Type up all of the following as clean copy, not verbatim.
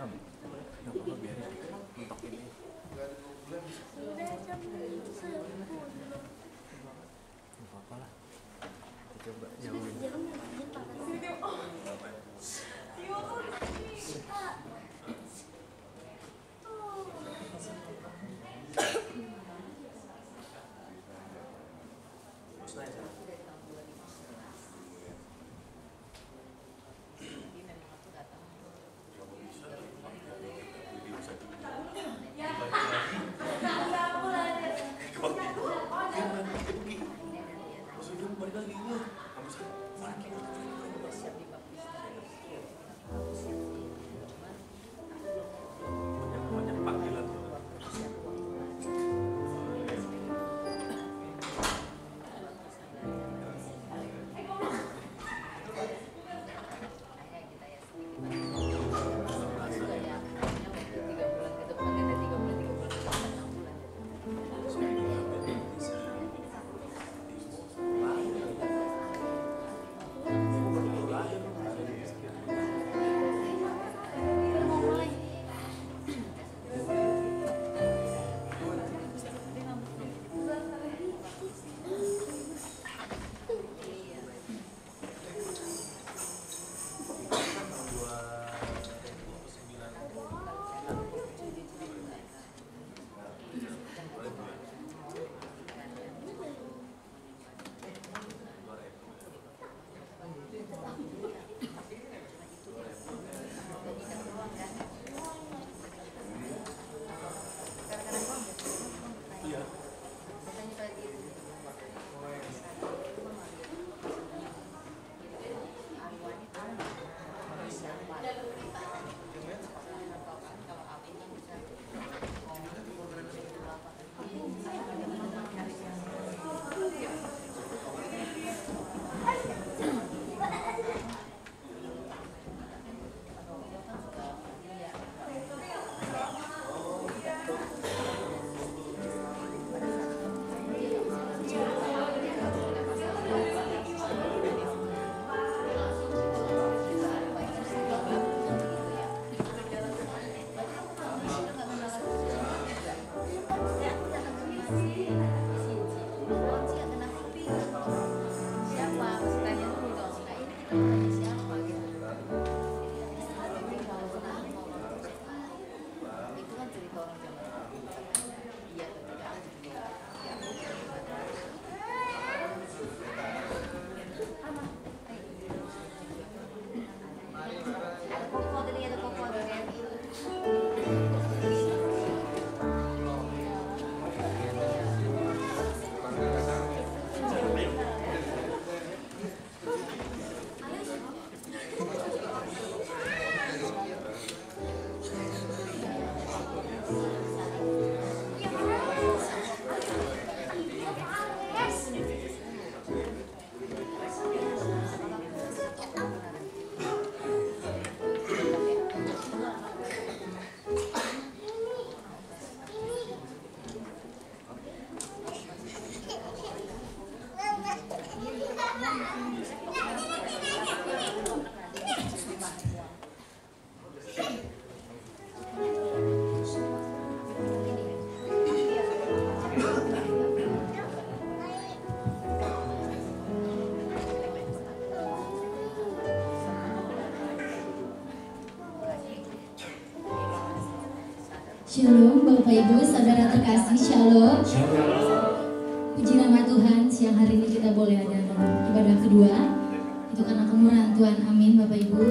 Sudah jam 10. Apa-apa lah. Coba jauhin. Shalom Bapak Ibu, saudara terkasih, Shalom. Puji nama Tuhan, siang hari ini kita boleh ada dalam ibadah kedua. Itu karena kemurahan Tuhan, amin Bapak Ibu.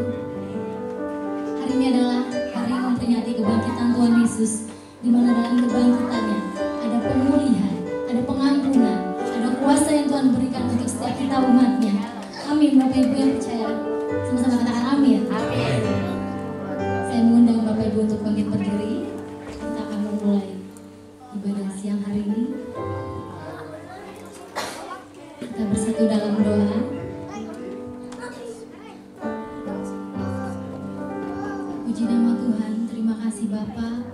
Hari ini adalah hari yang memperingati kebangkitan Tuhan Yesus, di mana dalam kebangkitannya ada pemulihan, ada pengampunan, ada kuasa yang Tuhan berikan untuk setiap kita umatnya. Amin Bapak Ibu yang percaya, sama-sama katakan amin. Amin. Saya mengundang Bapak Ibu untuk bangkit berdiri. Mulai ibadah siang hari ini, kita bersatu dalam doa. Puji nama Tuhan, terima kasih Bapa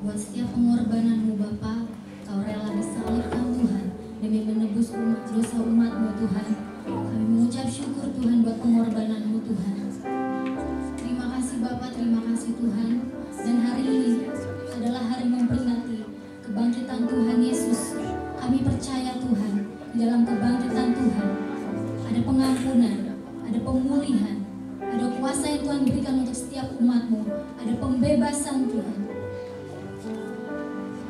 buat setiap pengorbanan-Mu Bapa. Kau rela disalibkan Tuhan demi menebus dosa umat-Mu Tuhan. Kami mengucap syukur Tuhan buat pengorbanan-Mu Tuhan. Terima kasih Bapa, terima kasih Tuhan. Dan hari ini adalah hari memperingati kebangkitan Tuhan Yesus. Kami percaya Tuhan, di dalam kebangkitan Tuhan ada pengampunan, ada pemulihan, ada kuasa yang Tuhan berikan untuk setiap umat-Mu, ada pembebasan Tuhan.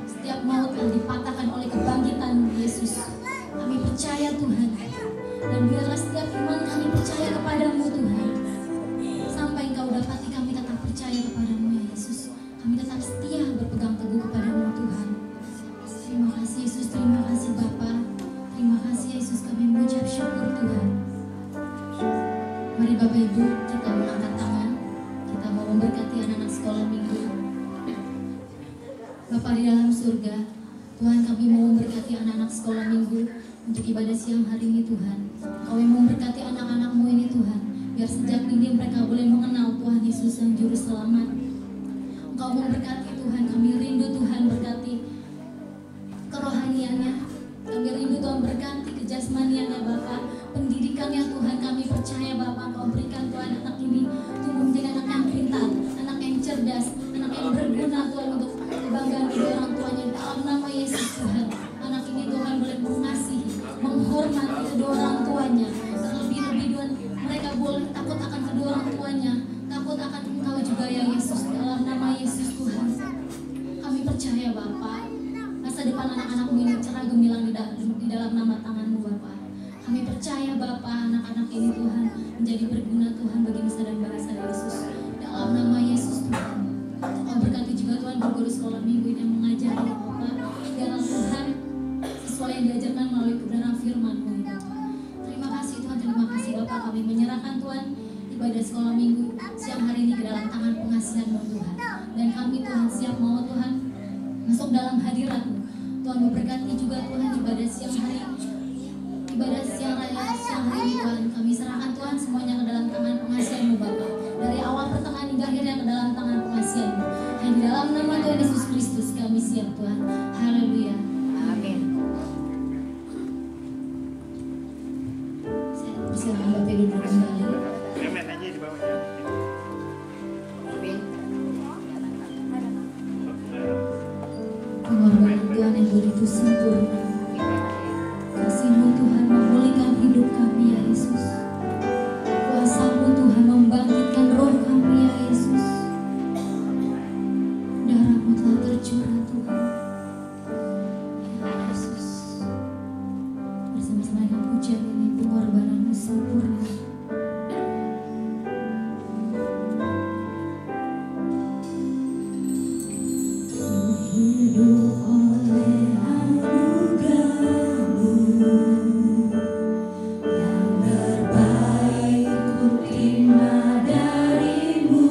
Setiap maut yang dipatahkan oleh kebangkitan Yesus. Kami percaya Tuhan. Dan biarlah setiap iman kami percaya kepadamu Tuhan. Sampai Engkau dapati kami tetap percaya kepadamu ya Yesus. Kami tetap setia berpegang teguh kepadamu Tuhan. Terima kasih Yesus, terima kasih Bapa. Terima kasih Yesus, kami mengucap syukur Tuhan. Mari Bapak Ibu kita mengangkat tangan. Kita mau memberkati anak-anak sekolah minggu. Bapa di dalam surga, Tuhan kami mau memberkati anak-anak sekolah minggu untuk ibadah siang hari ini Tuhan. Kami mau memberkati anak-anak-Mu ini Tuhan, biar sejak dini mereka boleh mengenal Tuhan Yesus yang Juru Selamat. Engkau memberkati Tuhan, kami rindu Tuhan berkati kerohaniannya. Kami rindu Tuhan berkati kejasmaniannya Bapa. Pendidikannya Tuhan kami percaya Bapa Engkau berikan Tuhan anak ini tumbuh menjadi anak yang pintar, anak yang cerdas, anak yang berguna Tuhan untuk kebanggaan kedua orang tuanya. Dalam nama Yesus Tuhan, anak ini Tuhan boleh mengasihi, menghormati kedua orang tuanya. Terlebih-lebih Tuhan mereka boleh takut akan kedua orang tuanya, takut akan Engkau juga ya Yesus. Dalam nama Yesus Tuhan, kami percaya Bapa, masa depan anak-anak-Mu ini cerah gemilang di dalam nama tangan-Mu Bapa. Kami percaya Bapa, anak-anak ini Tuhan menjadi berguna Tuhan bagi nusa dan bangsa Yesus. Dalam nama Yesus Tuhan, Engkau berkati juga Tuhan guru sekolah minggu ini yang mengajari Bapa. Biarlah Tuhan sesuai yang diajarkan melalui kebenaran firman-Mu ya Bapa. Terima kasih Tuhan, terima kasih Bapa. Kami menyerahkan Tuhan ibadah sekolah minggu siang hari ini ke dalam tangan pengasihan-Mu Tuhan. Dan kami Tuhan siap mau Tuhan masuk dalam hadirat-Mu. Tuhan memberkati juga Tuhan ibadah siang hari, ibadah siang raya siang hari ini Tuhan. Kami serahkan Tuhan semuanya ke dalam tangan pengasihan-Mu Bapa. Dari awal pertengahan hingga akhirnya ke dalam tangan pengasihan-Mu. Dan di dalam nama Tuhan Yesus Kristus kami siap Tuhan. Haleluya. Amin. Saya persilakan Bapak Ibu duduk kembali. Amin aja di bawahnya. Amin. Pengorbanan Tuhan yang begitu sempurna. Kasih-Mu Tuhan memulihkan hidup kami ya Yesus. Kuasa-Mu Tuhan membangkitkan roh kami ya Yesus. Darah-Mu telah tercurah Tuhan ya Yesus. Bersama-sama dengan pujian ini, pengorbanan-Mu sempurna. Hidup oleh anugerah-Mu yang terbaik ku terima dari-Mu.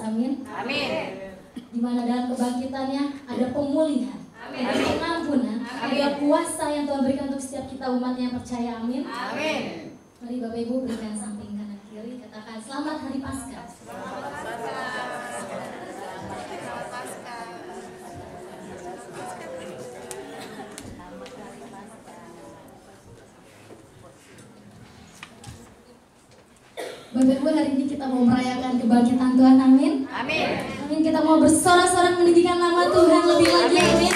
amin. Amin. Di mana dalam kebangkitannya ada pemulihan, ada pengampunan, ada kuasa yang Tuhan berikan untuk setiap kita umatnya yang percaya, amin. Amin. Mari Bapak Ibu berikan samping kanan kiri, katakan selamat hari Paskah. Bapak Ibu, hari ini kita mau merayakan kebangkitan Tuhan, amin. Amin. Amin, kita mau bersorak-sorak meninggikan nama Tuhan lebih lagi, amin.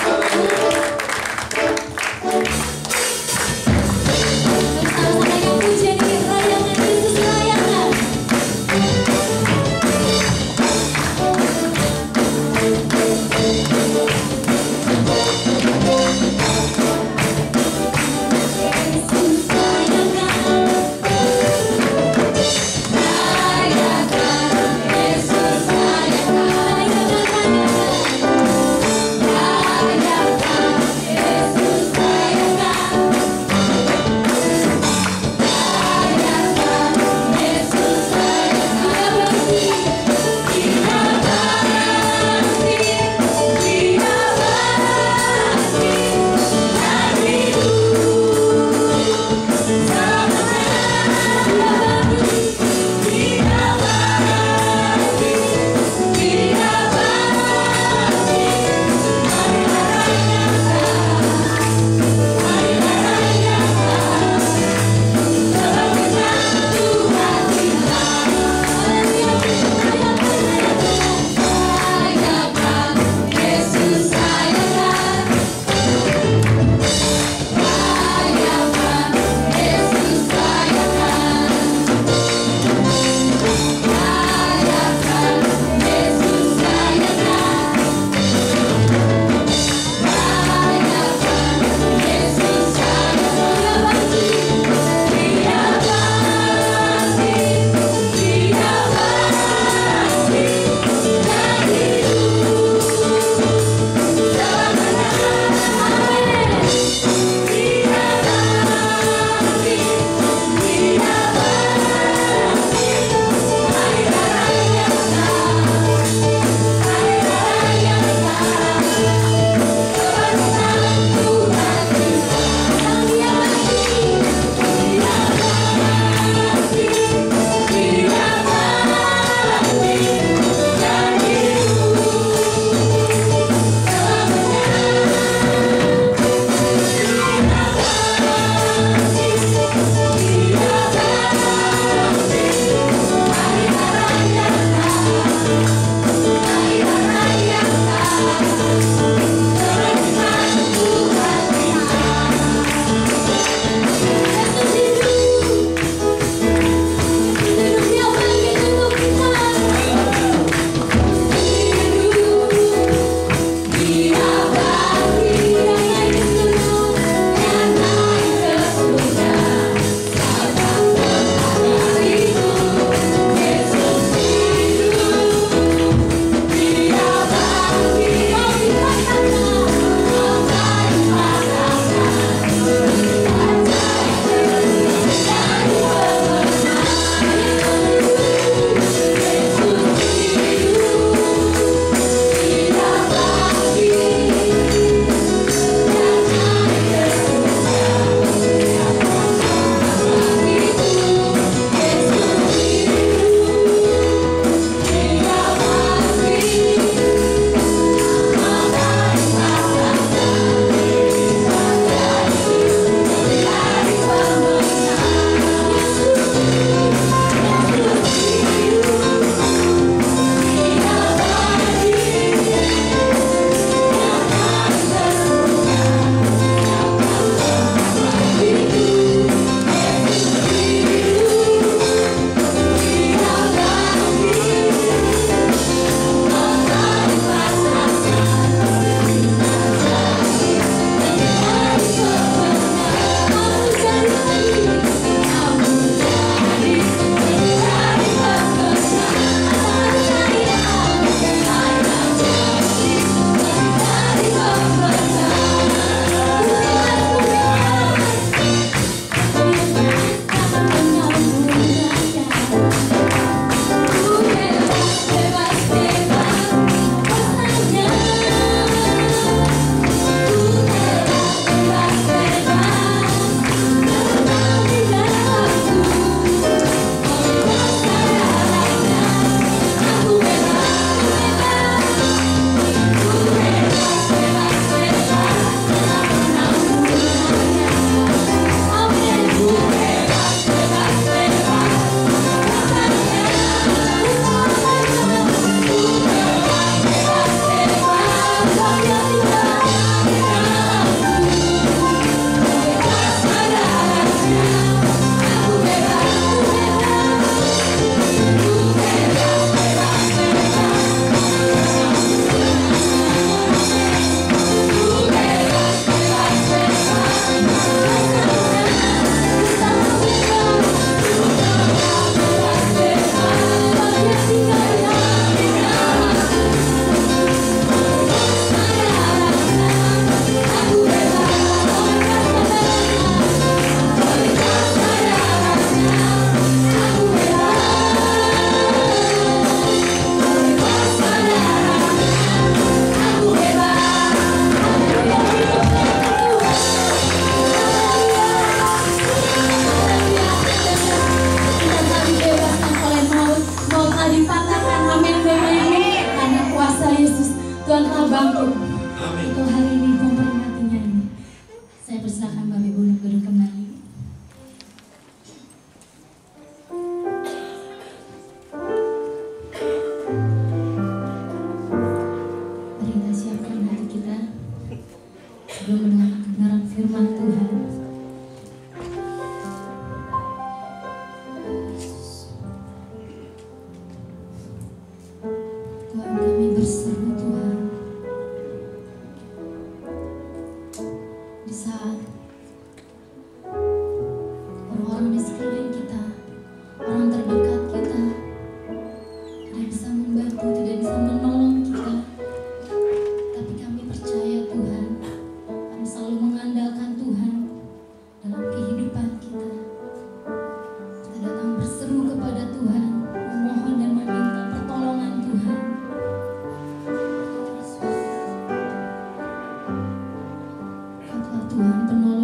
Bersama-sama yang pujian ini rayakan Yesus, rayakan. Yesus rayakan. Yesus rayakan. Saya persilakan Bapak Ibu untuk duduk kembali. Mari kita siapkan hati kita sebelum mendengar kebenaran firman Tuhan. Tuhan, kami berseru Tuhan, di saat orang-orang di sekeliling kita, orang terdekat kita tidak bisa membantu, tidak bisa menolong kita, tapi kami percaya Tuhan, kami selalu mengandalkan Tuhan dalam kehidupan kita. Kita datang berseru kepada Tuhan, memohon dan meminta pertolongan Tuhan. Kau telah Tuhan penolong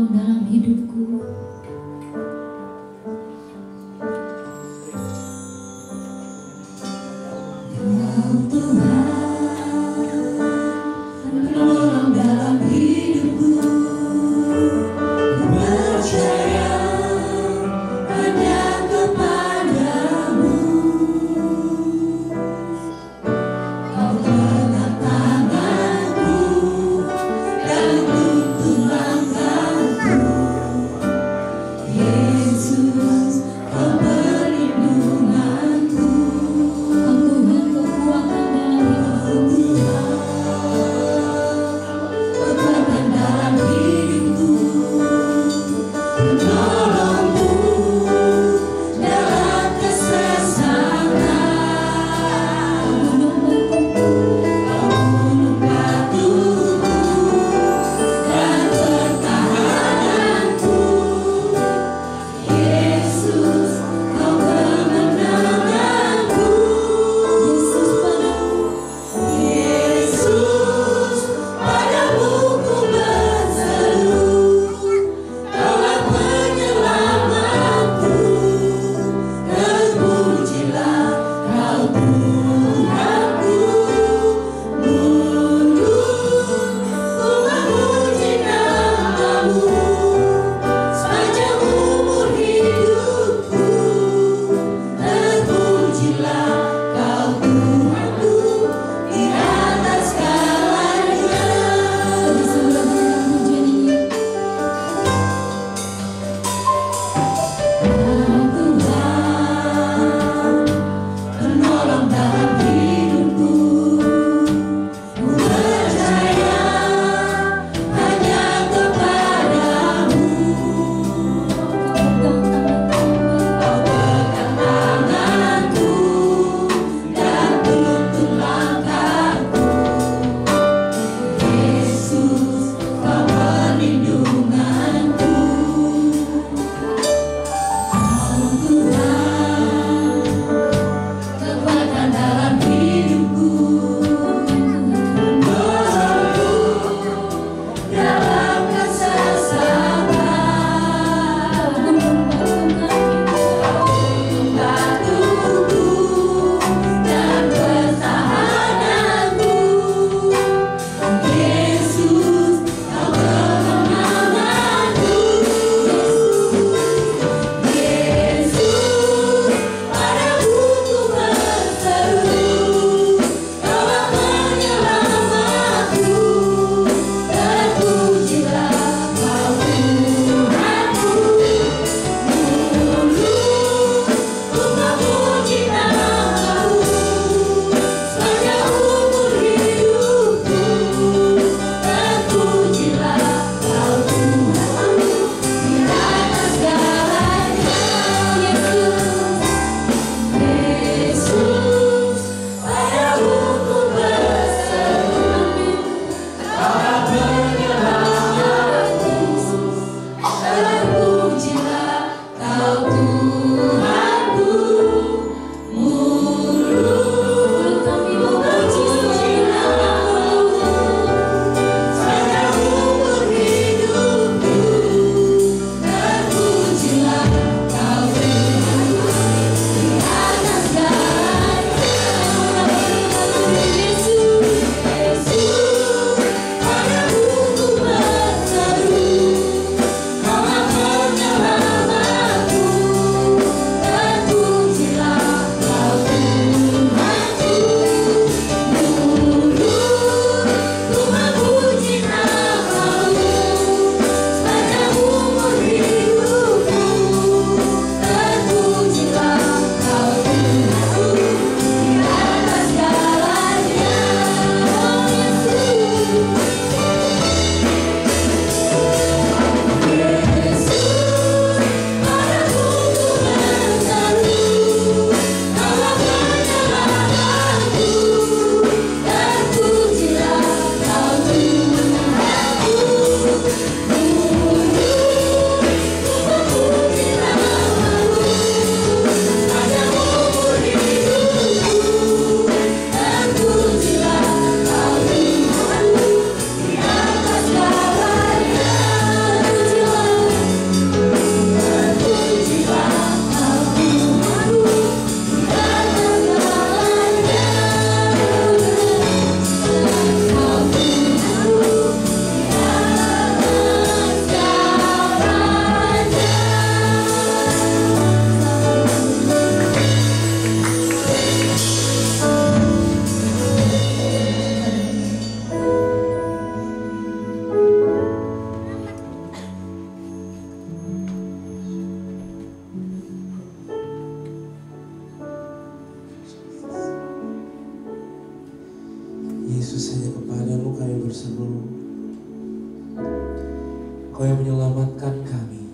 yang menyelamatkan kami.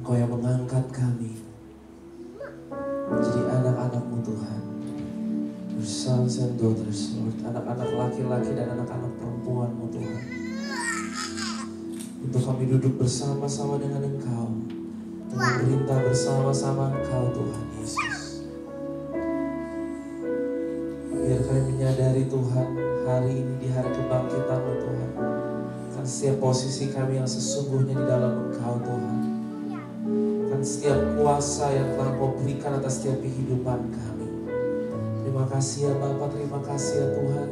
Engkau yang mengangkat kami menjadi anak-anak-Mu Tuhan. Your sons and daughters, Lord. Anak-anak laki-laki dan anak-anak perempuan-Mu Tuhan. Untuk kami duduk bersama-sama dengan Engkau, memerintah bersama-sama Engkau Tuhan Yesus. Biar kami menyadari Tuhan, hari ini di hari kebangkitan-Mu Tuhan, kan setiap posisi kami yang sesungguhnya di dalam Engkau Tuhan, kan setiap kuasa yang telah Kau berikan atas setiap kehidupan kami. Terima kasih ya Bapa, terima kasih ya Tuhan.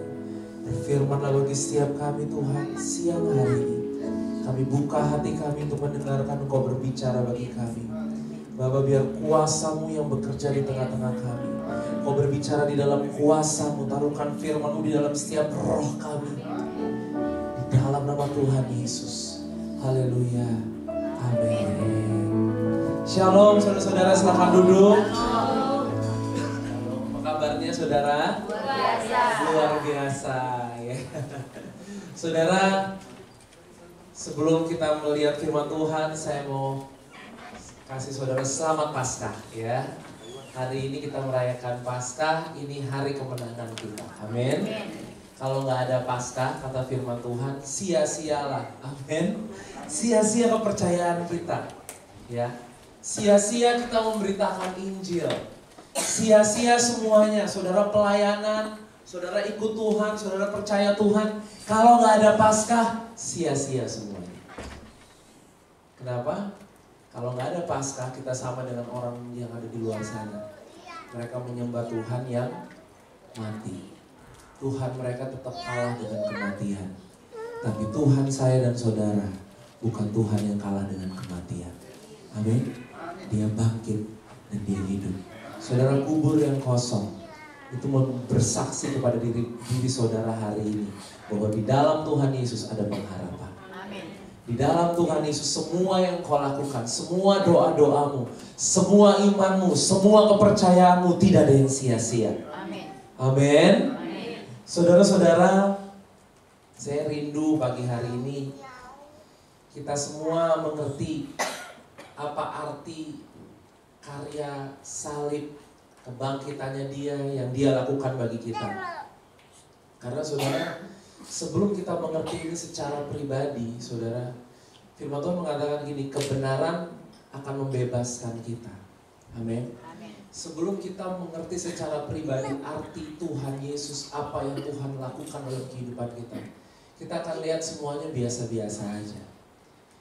Berfirmanlah bagi setiap kami Tuhan siang hari ini. Kami buka hati kami untuk mendengarkan Engkau berbicara bagi kami. Bapa, biar kuasa-Mu yang bekerja di tengah-tengah kami. Kau berbicara di dalam kuasa-Mu, taruhkan firman-Mu di dalam setiap roh kami. Di dalam nama Tuhan Yesus. Haleluya. Amin. Shalom saudara-saudara, silakan duduk. Apa kabarnya saudara? Luar biasa ya. Saudara, sebelum kita melihat firman Tuhan, saya mau kasih saudara selamat Paskah ya. Hari ini kita merayakan Paskah, ini hari kemenangan kita. Amin. Kalau nggak ada Paskah, kata firman Tuhan, sia-sialah. Amin. Sia-sia kepercayaan kita. Ya. Sia-sia kita memberitakan Injil. Sia-sia semuanya, saudara pelayanan, saudara ikut Tuhan, saudara percaya Tuhan. Kalau nggak ada Paskah, sia-sia semuanya. Kenapa? Kalau nggak ada Paskah, kita sama dengan orang yang ada di luar sana. Mereka menyembah Tuhan yang mati. Tuhan mereka tetap kalah dengan kematian. Tapi Tuhan saya dan saudara bukan Tuhan yang kalah dengan kematian. Amin. Dia bangkit dan dia hidup. Saudara, kubur yang kosong itu bersaksi kepada diri saudara hari ini bahwa di dalam Tuhan Yesus ada pengharapan. Di dalam Tuhan Yesus semua yang kau lakukan, semua doa-doamu, semua imanmu, semua kepercayaanmu tidak ada yang sia-sia. Amin. Saudara-saudara, saya rindu pagi hari ini kita semua mengerti apa arti karya salib, kebangkitannya dia yang dia lakukan bagi kita. Karena saudara, sebelum kita mengerti ini secara pribadi, saudara, firman Tuhan mengatakan gini, kebenaran akan membebaskan kita. Amin. Sebelum kita mengerti secara pribadi arti Tuhan Yesus, apa yang Tuhan lakukan dalam kehidupan kita akan lihat semuanya biasa-biasa aja.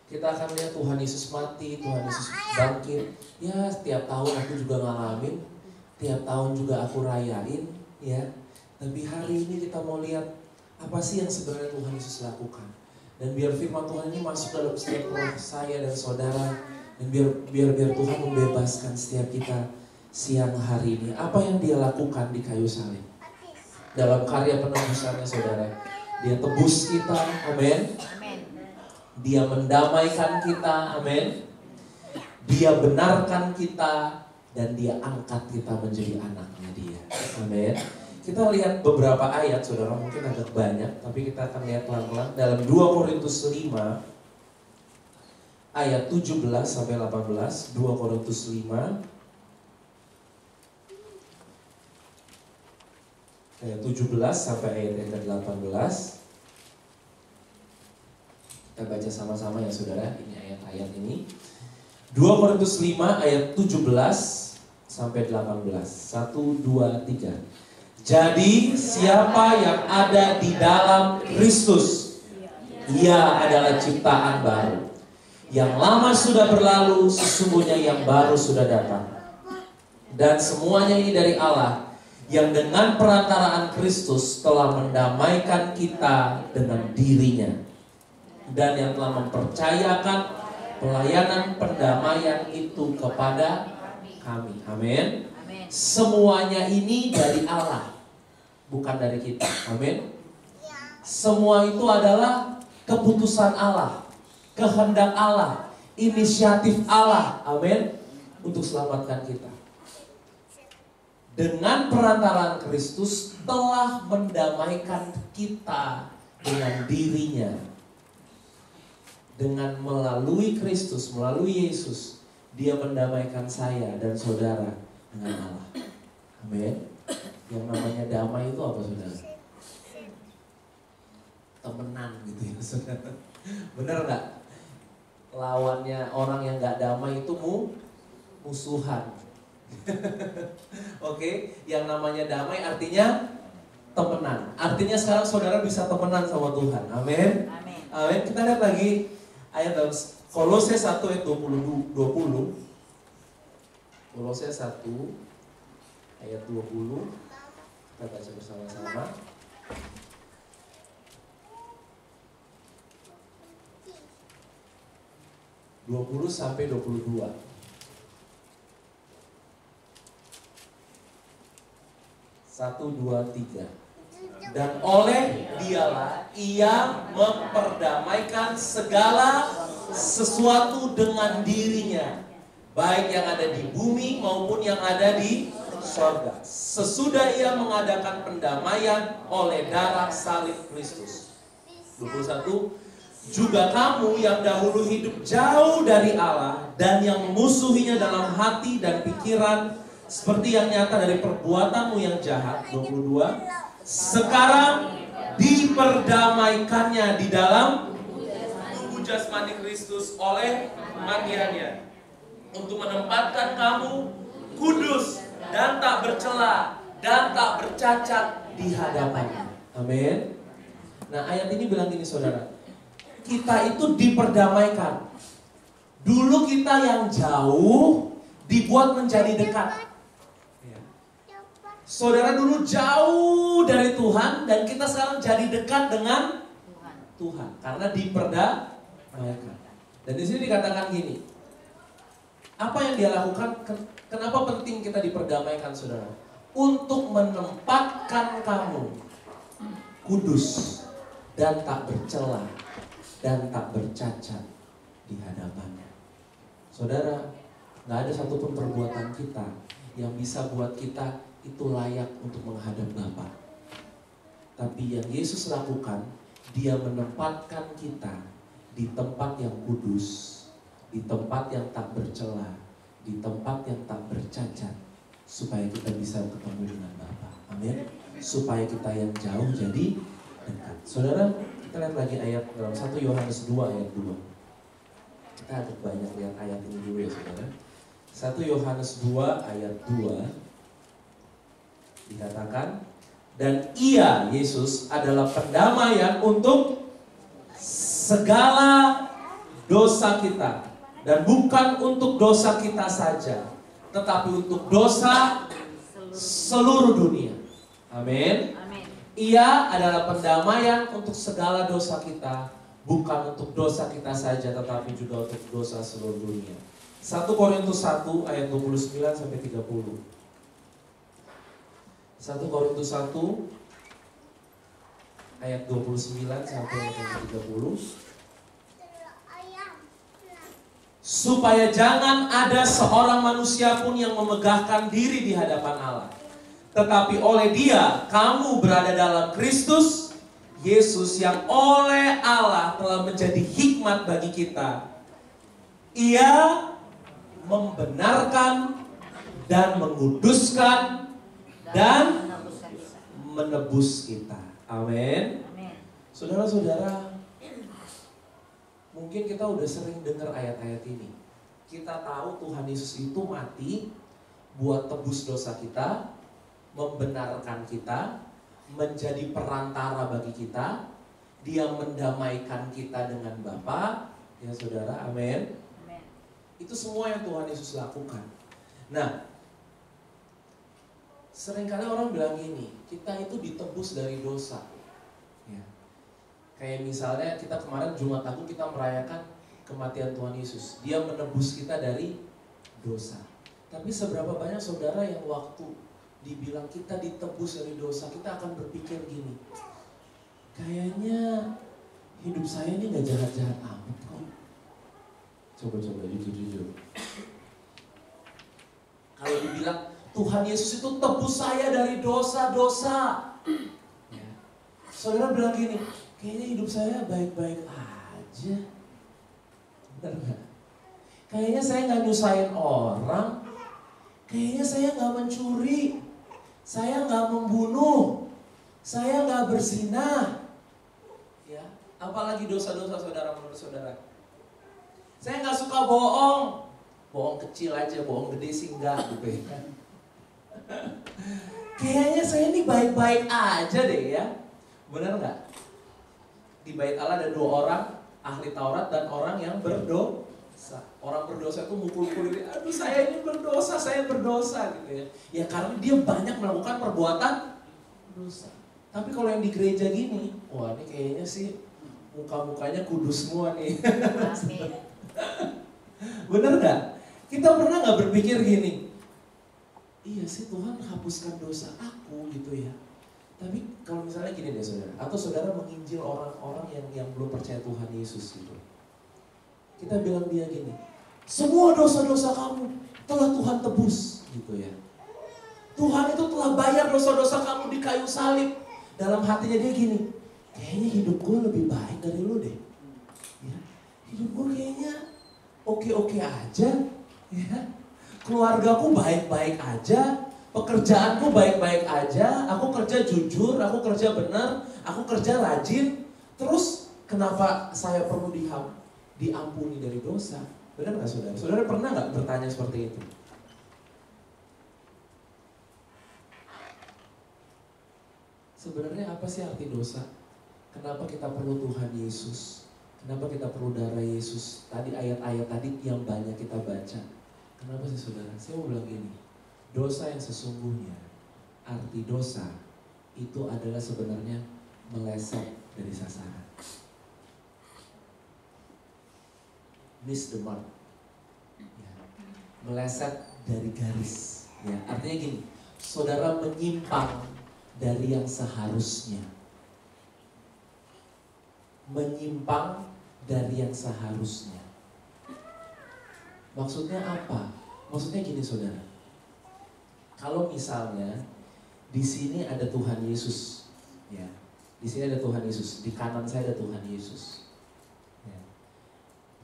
Kita akan lihat Tuhan Yesus mati, Tuhan Yesus bangkit. Ya, setiap tahun aku juga ngalamin, tiap tahun juga aku rayain, ya. Tapi hari ini kita mau lihat apa sih yang sebenarnya Tuhan Yesus lakukan. Dan biar firman Tuhan ini masuk dalam setiap roh saya dan saudara. Dan biar Tuhan membebaskan setiap kita siang hari ini. Apa yang dia lakukan di kayu salib. Dalam karya penebusannya saudara. Dia tebus kita, amin. Dia mendamaikan kita, amin. Dia benarkan kita. Dan dia angkat kita menjadi anaknya dia, amin. Kita lihat beberapa ayat, saudara, mungkin agak banyak, tapi kita akan lihat pelan-pelan. Dalam 2 Korintus 5, ayat 17 sampai 18, 2 Korintus 5, ayat 17 sampai ayat yang ke-18. Kita baca sama-sama ya saudara, ini ayat-ayat ini. 2 Korintus 5, ayat 17 sampai 18. 1, 2, 3. Jadi siapa yang ada di dalam Kristus, ia adalah ciptaan baru. Yang lama sudah berlalu, sesungguhnya yang baru sudah datang. Dan semuanya ini dari Allah, yang dengan perantaraan Kristus telah mendamaikan kita dengan dirinya. Dan yang telah mempercayakan pelayanan pendamaian itu kepada kami. Amin. Semuanya ini dari Allah, bukan dari kita. Amin. Semua itu adalah keputusan Allah, kehendak Allah, inisiatif Allah. Amin. Untuk selamatkan kita. Dengan perantaraan Kristus telah mendamaikan kita dengan dirinya. dengan melalui Kristus, melalui Yesus, Dia mendamaikan saya dan saudara dengan Allah. Amin. Yang namanya damai itu apa, saudara? Temenan gitu ya, saudara. Benar nggak? Lawannya orang yang nggak damai itu musuhan. Oke, yang namanya damai artinya temenan. Artinya sekarang saudara bisa temenan sama Tuhan. Amin. Amin. Amin. Kita lihat lagi ayat dalam Kolose 1 ayat 20. Kolose 1 ayat 20. Kita baca bersama-sama. sampai 22. 1, 2, 3. Dan oleh Dialah Ia memperdamaikan segala sesuatu dengan dirinya, baik yang ada di bumi maupun yang ada di sorga, sesudah Ia mengadakan pendamaian oleh darah salib Kristus. 21. Juga kamu yang dahulu hidup jauh dari Allah dan yang memusuhinya dalam hati dan pikiran, seperti yang nyata dari perbuatanmu yang jahat. 22. Sekarang diperdamaikannya di dalam tubuh jasmani Kristus oleh kematiannya, untuk menempatkan kamu kudus dan tak bercela dan tak bercacat di hadapannya. Amin. Nah, ayat ini bilang gini, saudara, kita itu diperdamaikan. Dulu kita yang jauh dibuat menjadi dekat. Saudara dulu jauh dari Tuhan dan kita sekarang jadi dekat dengan Tuhan karena diperdamaikan. Dan di sini dikatakan gini, apa yang Dia lakukan? Kenapa penting kita diperdamaikan, saudara? Untuk menempatkan kamu kudus dan tak bercela dan tak bercacat di hadapannya. Saudara, gak ada satupun perbuatan kita yang bisa buat kita itu layak untuk menghadap Bapa. Tapi yang Yesus lakukan, Dia menempatkan kita di tempat yang kudus, di tempat yang tak bercela, di tempat yang tak bercacat, supaya kita bisa ketemu dengan Bapa. Amin. Supaya kita yang jauh jadi dekat. Saudara, kita lihat lagi ayat dalam 1 Yohanes 2 ayat 2. Kita agak banyak lihat ayat ini dulu ya, saudara. 1 Yohanes 2 ayat 2 dikatakan, dan Ia, Yesus, adalah pendamaian untuk segala dosa kita, dan bukan untuk dosa kita saja, tetapi untuk dosa seluruh dunia. Amin. Ia adalah pendamaian untuk segala dosa kita, bukan untuk dosa kita saja, tetapi juga untuk dosa seluruh dunia. 1 Korintus 1 ayat 29 sampai 30. 1 Korintus 1 ayat 29 sampai 30. Supaya jangan ada seorang manusia pun yang memegahkan diri di hadapan Allah, tetapi oleh Dia kamu berada dalam Kristus Yesus, yang oleh Allah telah menjadi hikmat bagi kita. Ia membenarkan dan menguduskan dan menebus kita. Amin. Saudara-saudara, mungkin kita udah sering dengar ayat-ayat ini. Kita tahu Tuhan Yesus itu mati buat tebus dosa kita, membenarkan kita, menjadi perantara bagi kita. Dia mendamaikan kita dengan Bapa. Ya saudara, amin. Itu semua yang Tuhan Yesus lakukan. Nah, seringkali orang bilang gini, kita itu ditebus dari dosa. Ya. Kayak misalnya kita kemarin Jumat Agung kita merayakan kematian Tuhan Yesus. Dia menebus kita dari dosa. Tapi seberapa banyak saudara yang waktu dibilang kita ditebus dari dosa, kita akan berpikir gini, kayaknya hidup saya ini gak jahat-jahat amat kok. Coba-coba jujur-jujur. Kalau dibilang Tuhan Yesus itu tebus saya dari dosa-dosa, ya. Saudara bilang gini, kayaknya hidup saya baik-baik aja. Benar nggak? Kayaknya saya nggak nyusahin orang, kayaknya saya nggak mencuri, saya nggak membunuh, saya nggak berzina. Ya, apalagi dosa-dosa saudara menurut saudara. Saya nggak suka bohong, bohong kecil aja, bohong gede sih enggak gitu ya. Kayaknya saya ini baik-baik aja deh ya. Benar nggak? Di bait Allah ada 2 orang, ahli Taurat dan orang yang berdosa. Orang berdosa itu mukul-mukul diri, aduh saya ini berdosa, saya berdosa gitu ya. Ya karena dia banyak melakukan perbuatan dosa. Tapi kalau yang di gereja gini, wah ini kayaknya sih muka-mukanya kudus semua nih. Amin. Bener nggak? Kita pernah nggak berpikir gini? Iya sih Tuhan hapuskan dosa aku gitu ya. Tapi kalau misalnya gini deh saudara, atau saudara menginjil orang-orang yang belum percaya Tuhan Yesus gitu. Kita bilang dia gini, semua dosa-dosa kamu telah Tuhan tebus gitu ya. Tuhan itu telah bayar dosa-dosa kamu di kayu salib. Dalam hatinya dia gini, kayaknya hidup gue lebih baik dari lu deh. Ya, hidup gue kayaknya oke-oke aja. Ya, keluargaku baik-baik aja. Pekerjaanku baik-baik aja, aku kerja jujur, aku kerja benar, aku kerja rajin. Terus kenapa saya perlu diampuni dari dosa? Benar nggak saudara? Saudara pernah nggak bertanya seperti itu? Sebenarnya apa sih arti dosa? Kenapa kita perlu Tuhan Yesus? Kenapa kita perlu darah Yesus? Tadi ayat-ayat tadi yang banyak kita baca. Kenapa sih saudara? Saya mau bilang gini. Dosa yang sesungguhnya, arti dosa itu adalah sebenarnya meleset dari sasaran. Miss the mark. Ya. Meleset dari garis. Ya. Artinya gini, saudara menyimpang dari yang seharusnya. Menyimpang dari yang seharusnya. Maksudnya apa? Maksudnya gini saudara. Kalau misalnya di sini ada Tuhan Yesus, ya, di sini ada Tuhan Yesus, di kanan saya ada Tuhan Yesus. Ya.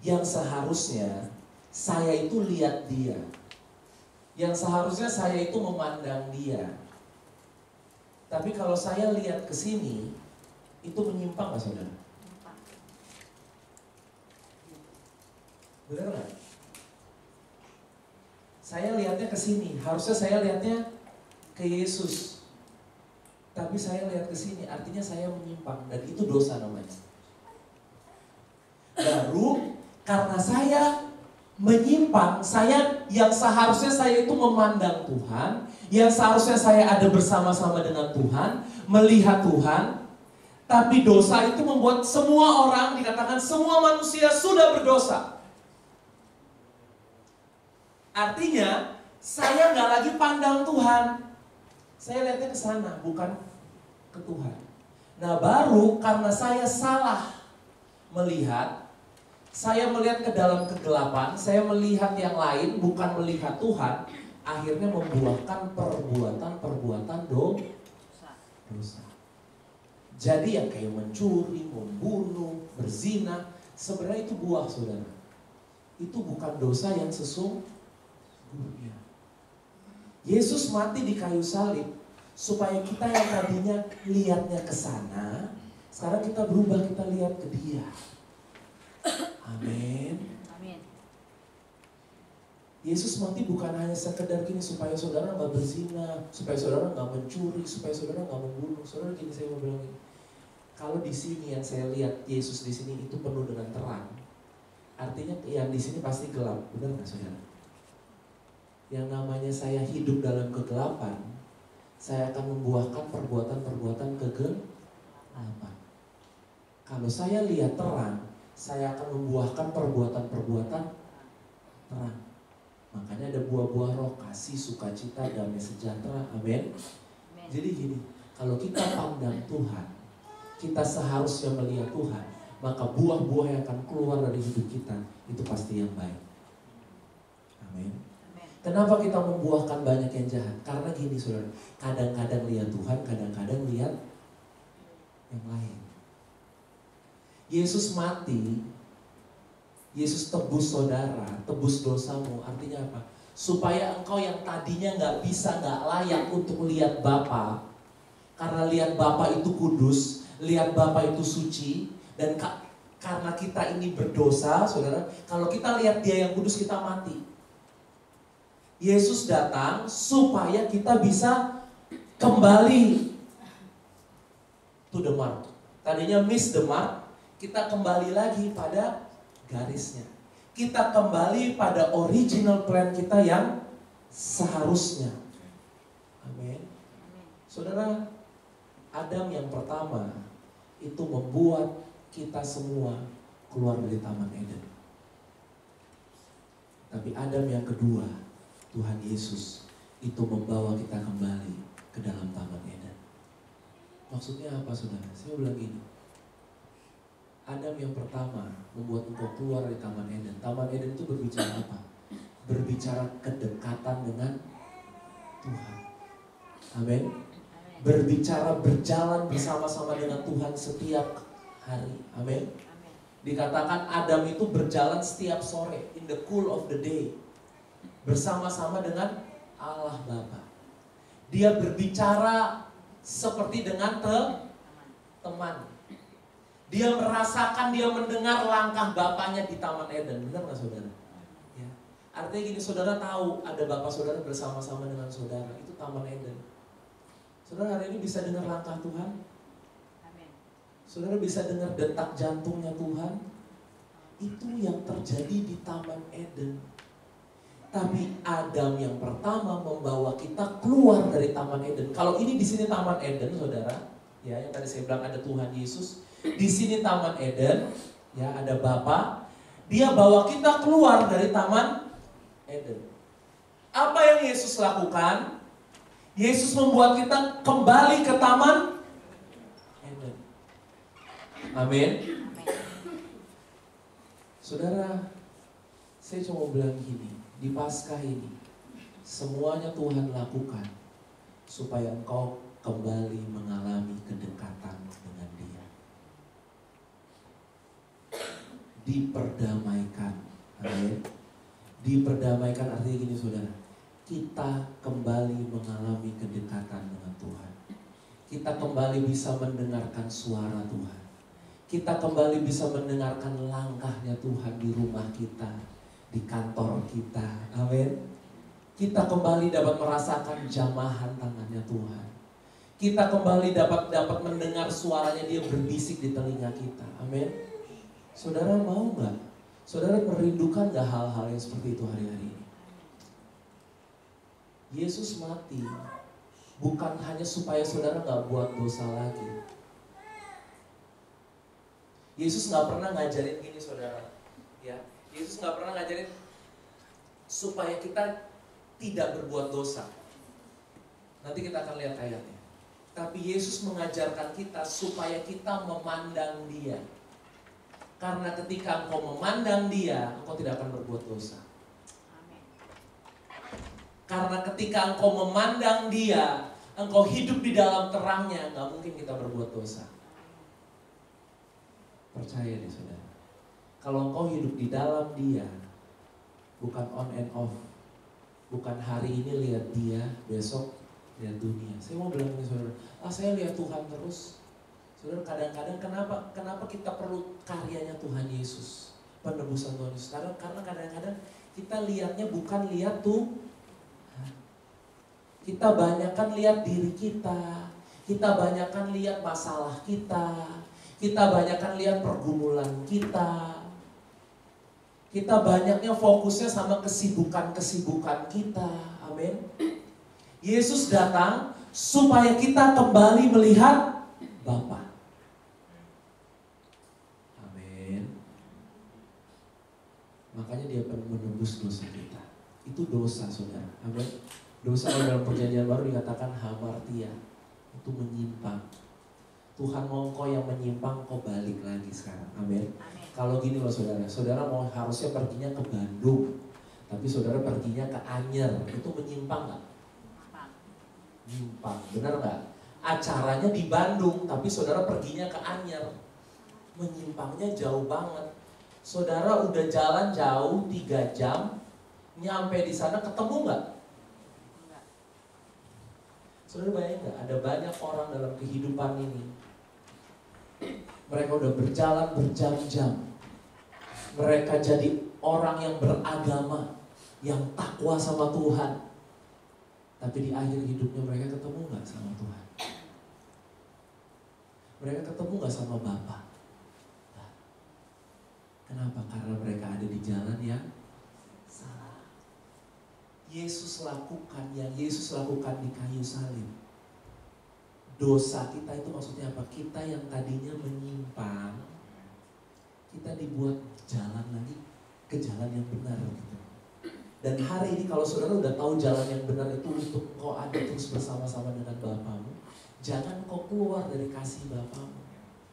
Yang seharusnya saya itu lihat Dia, yang seharusnya saya itu memandang Dia. Tapi kalau saya lihat ke sini, itu menyimpang nggak saudara? Benar nggak? Saya lihatnya ke sini, harusnya saya lihatnya ke Yesus. Tapi saya lihat ke sini, artinya saya menyimpang dan itu dosa namanya. Baru karena saya menyimpang, saya yang seharusnya saya itu memandang Tuhan, yang seharusnya saya ada bersama-sama dengan Tuhan, melihat Tuhan, tapi dosa itu membuat semua orang, dikatakan semua manusia sudah berdosa. Artinya, saya nggak lagi pandang Tuhan. Saya lihatnya ke sana, bukan ke Tuhan. Nah, baru karena saya salah melihat, saya melihat ke dalam kegelapan, saya melihat yang lain, bukan melihat Tuhan, akhirnya membuahkan perbuatan dosa. Jadi yang kayak mencuri, membunuh, berzina, sebenarnya itu buah saudara. Itu bukan dosa yang sesungguhnya. Yesus mati di kayu salib supaya kita yang tadinya lihatnya ke sana, sekarang kita berubah, kita lihat ke Dia. Amin. Amin. Yesus mati bukan hanya sekedar gini supaya saudara nggak berzina, supaya saudara nggak mencuri, supaya saudara nggak membunuh. Saudara gini, saya mau bilang ini, kalau di sini yang saya lihat Yesus di sini itu penuh dengan terang, artinya yang di sini pasti gelap, benar nggak saudara? Yang namanya saya hidup dalam kegelapan, saya akan membuahkan perbuatan-perbuatan kegelapan. Kalau saya lihat terang, saya akan membuahkan perbuatan-perbuatan terang. Makanya ada buah-buah roh, kasih, sukacita, damai sejahtera. Amin. Jadi gini, kalau kita pandang Tuhan, kita seharusnya melihat Tuhan, maka buah-buah yang akan keluar dari hidup kita itu pasti yang baik. Amin. Kenapa kita membuahkan banyak yang jahat? Karena gini saudara, kadang-kadang lihat Tuhan, kadang-kadang lihat yang lain. Yesus mati Yesus tebus saudara, tebus dosamu. Artinya apa? Supaya engkau yang tadinya nggak layak untuk lihat Bapa, karena lihat Bapa itu kudus, lihat Bapa itu suci, dan karena kita ini berdosa, saudara, kalau kita lihat Dia yang kudus kita mati. Yesus datang supaya kita bisa kembali to the mark. Tadinya miss the mark, kita kembali lagi pada garisnya. Kita kembali pada original plan kita yang seharusnya. Amin. Saudara, Adam yang pertama itu membuat kita semua keluar dari Taman Eden. Tapi Adam yang kedua, Tuhan Yesus, itu membawa kita kembali ke dalam Taman Eden. Maksudnya apa, saudara? Saya bilang gini, Adam yang pertama membuat engkau keluar dari Taman Eden. Taman Eden itu berbicara apa? Berbicara kedekatan dengan Tuhan. Amin. Berbicara berjalan bersama-sama dengan Tuhan setiap hari. Amin. Dikatakan Adam itu berjalan setiap sore, in the cool of the day, bersama-sama dengan Allah Bapa. Dia berbicara seperti dengan teman. Dia merasakan, dia mendengar langkah Bapaknya di Taman Eden. Benar gak saudara? Ya. Artinya gini, saudara tahu ada Bapak saudara bersama-sama dengan saudara. Itu Taman Eden. Saudara hari ini bisa dengar langkah Tuhan? Amin. Saudara bisa dengar detak jantungnya Tuhan? Itu yang terjadi di Taman Eden. Tapi Adam yang pertama membawa kita keluar dari Taman Eden. Kalau ini di sini Taman Eden, saudara, ya yang tadi saya bilang ada Tuhan Yesus. Di sini Taman Eden, ya ada Bapa. Dia bawa kita keluar dari Taman Eden. Apa yang Yesus lakukan? Yesus membuat kita kembali ke Taman Eden. Amin. Saudara, saya cuma bilang gini, di Paskah ini semuanya Tuhan lakukan supaya engkau kembali mengalami kedekatan dengan Dia. Diperdamaikan. Amin. Diperdamaikan artinya gini, saudara, kita kembali mengalami kedekatan dengan Tuhan. Kita kembali bisa mendengarkan suara Tuhan. Kita kembali bisa mendengarkan langkahnya Tuhan di rumah kita, di kantor kita. Amin. Kita kembali dapat merasakan jamahan tangannya Tuhan. Kita kembali dapat mendengar suaranya Dia berbisik di telinga kita. Amin. Saudara mau nggak? Saudara merindukan nggak hal-hal yang seperti itu hari-hari ini? Yesus mati bukan hanya supaya saudara nggak buat dosa lagi. Yesus nggak pernah ngajarin gini, saudara. Ya, Yesus nggak pernah ngajarin supaya kita tidak berbuat dosa. Nanti kita akan lihat ayatnya. Tapi Yesus mengajarkan kita supaya kita memandang Dia. Karena ketika engkau memandang Dia, engkau tidak akan berbuat dosa. Karena ketika engkau memandang Dia, engkau hidup di dalam terangnya, nggak mungkin kita berbuat dosa. Percaya deh saudara. Kalau engkau hidup di dalam Dia, bukan on and off, bukan hari ini lihat Dia, besok lihat dunia. Saya mau bilang ini saudara, saya lihat Tuhan terus. Saudara, kadang-kadang kenapa kita perlu karyanya Tuhan Yesus, penebusan Tuhan Yesus? Karena kadang-kadang kita lihatnya bukan lihat Tuhan. Kita banyakkan lihat diri kita, kita banyakkan lihat masalah kita banyakkan lihat pergumulan kita banyaknya fokusnya sama kesibukan-kesibukan kita. Amin. Yesus datang supaya kita kembali melihat Bapa. Amin. Makanya Dia menebus dosa kita. Itu dosa, saudara. Amin. Dosa dalam perjanjian baru dikatakan hamartia, itu menyimpang. Tuhan mau kau yang menyimpang, kau balik lagi sekarang. Amin. Kalau gini loh saudara, saudara mau harusnya perginya ke Bandung, tapi saudara perginya ke Anyer, itu menyimpang nggak? Menyimpang, benar nggak? Acaranya di Bandung, tapi saudara perginya ke Anyer, menyimpangnya jauh banget. Saudara udah jalan jauh 3 jam, nyampe di sana ketemu nggak? Enggak. Saudara bayangin nggak? Ada banyak orang dalam kehidupan ini. Mereka udah berjalan berjam-jam. Mereka jadi orang yang beragama, yang takwa sama Tuhan. Tapi di akhir hidupnya mereka ketemu nggak sama Tuhan? Mereka ketemu nggak sama Bapa? Kenapa? Karena mereka ada di jalan yang salah. Yesus lakukan yang Yesus lakukan di kayu salib. Dosa kita itu maksudnya apa? Kita yang tadinya menyimpang, kita dibuat jalan lagi ke jalan yang benar gitu. Dan hari ini kalau saudara udah tahu jalan yang benar itu untuk kau ada terus bersama-sama dengan Bapamu, jangan kau keluar dari kasih Bapamu.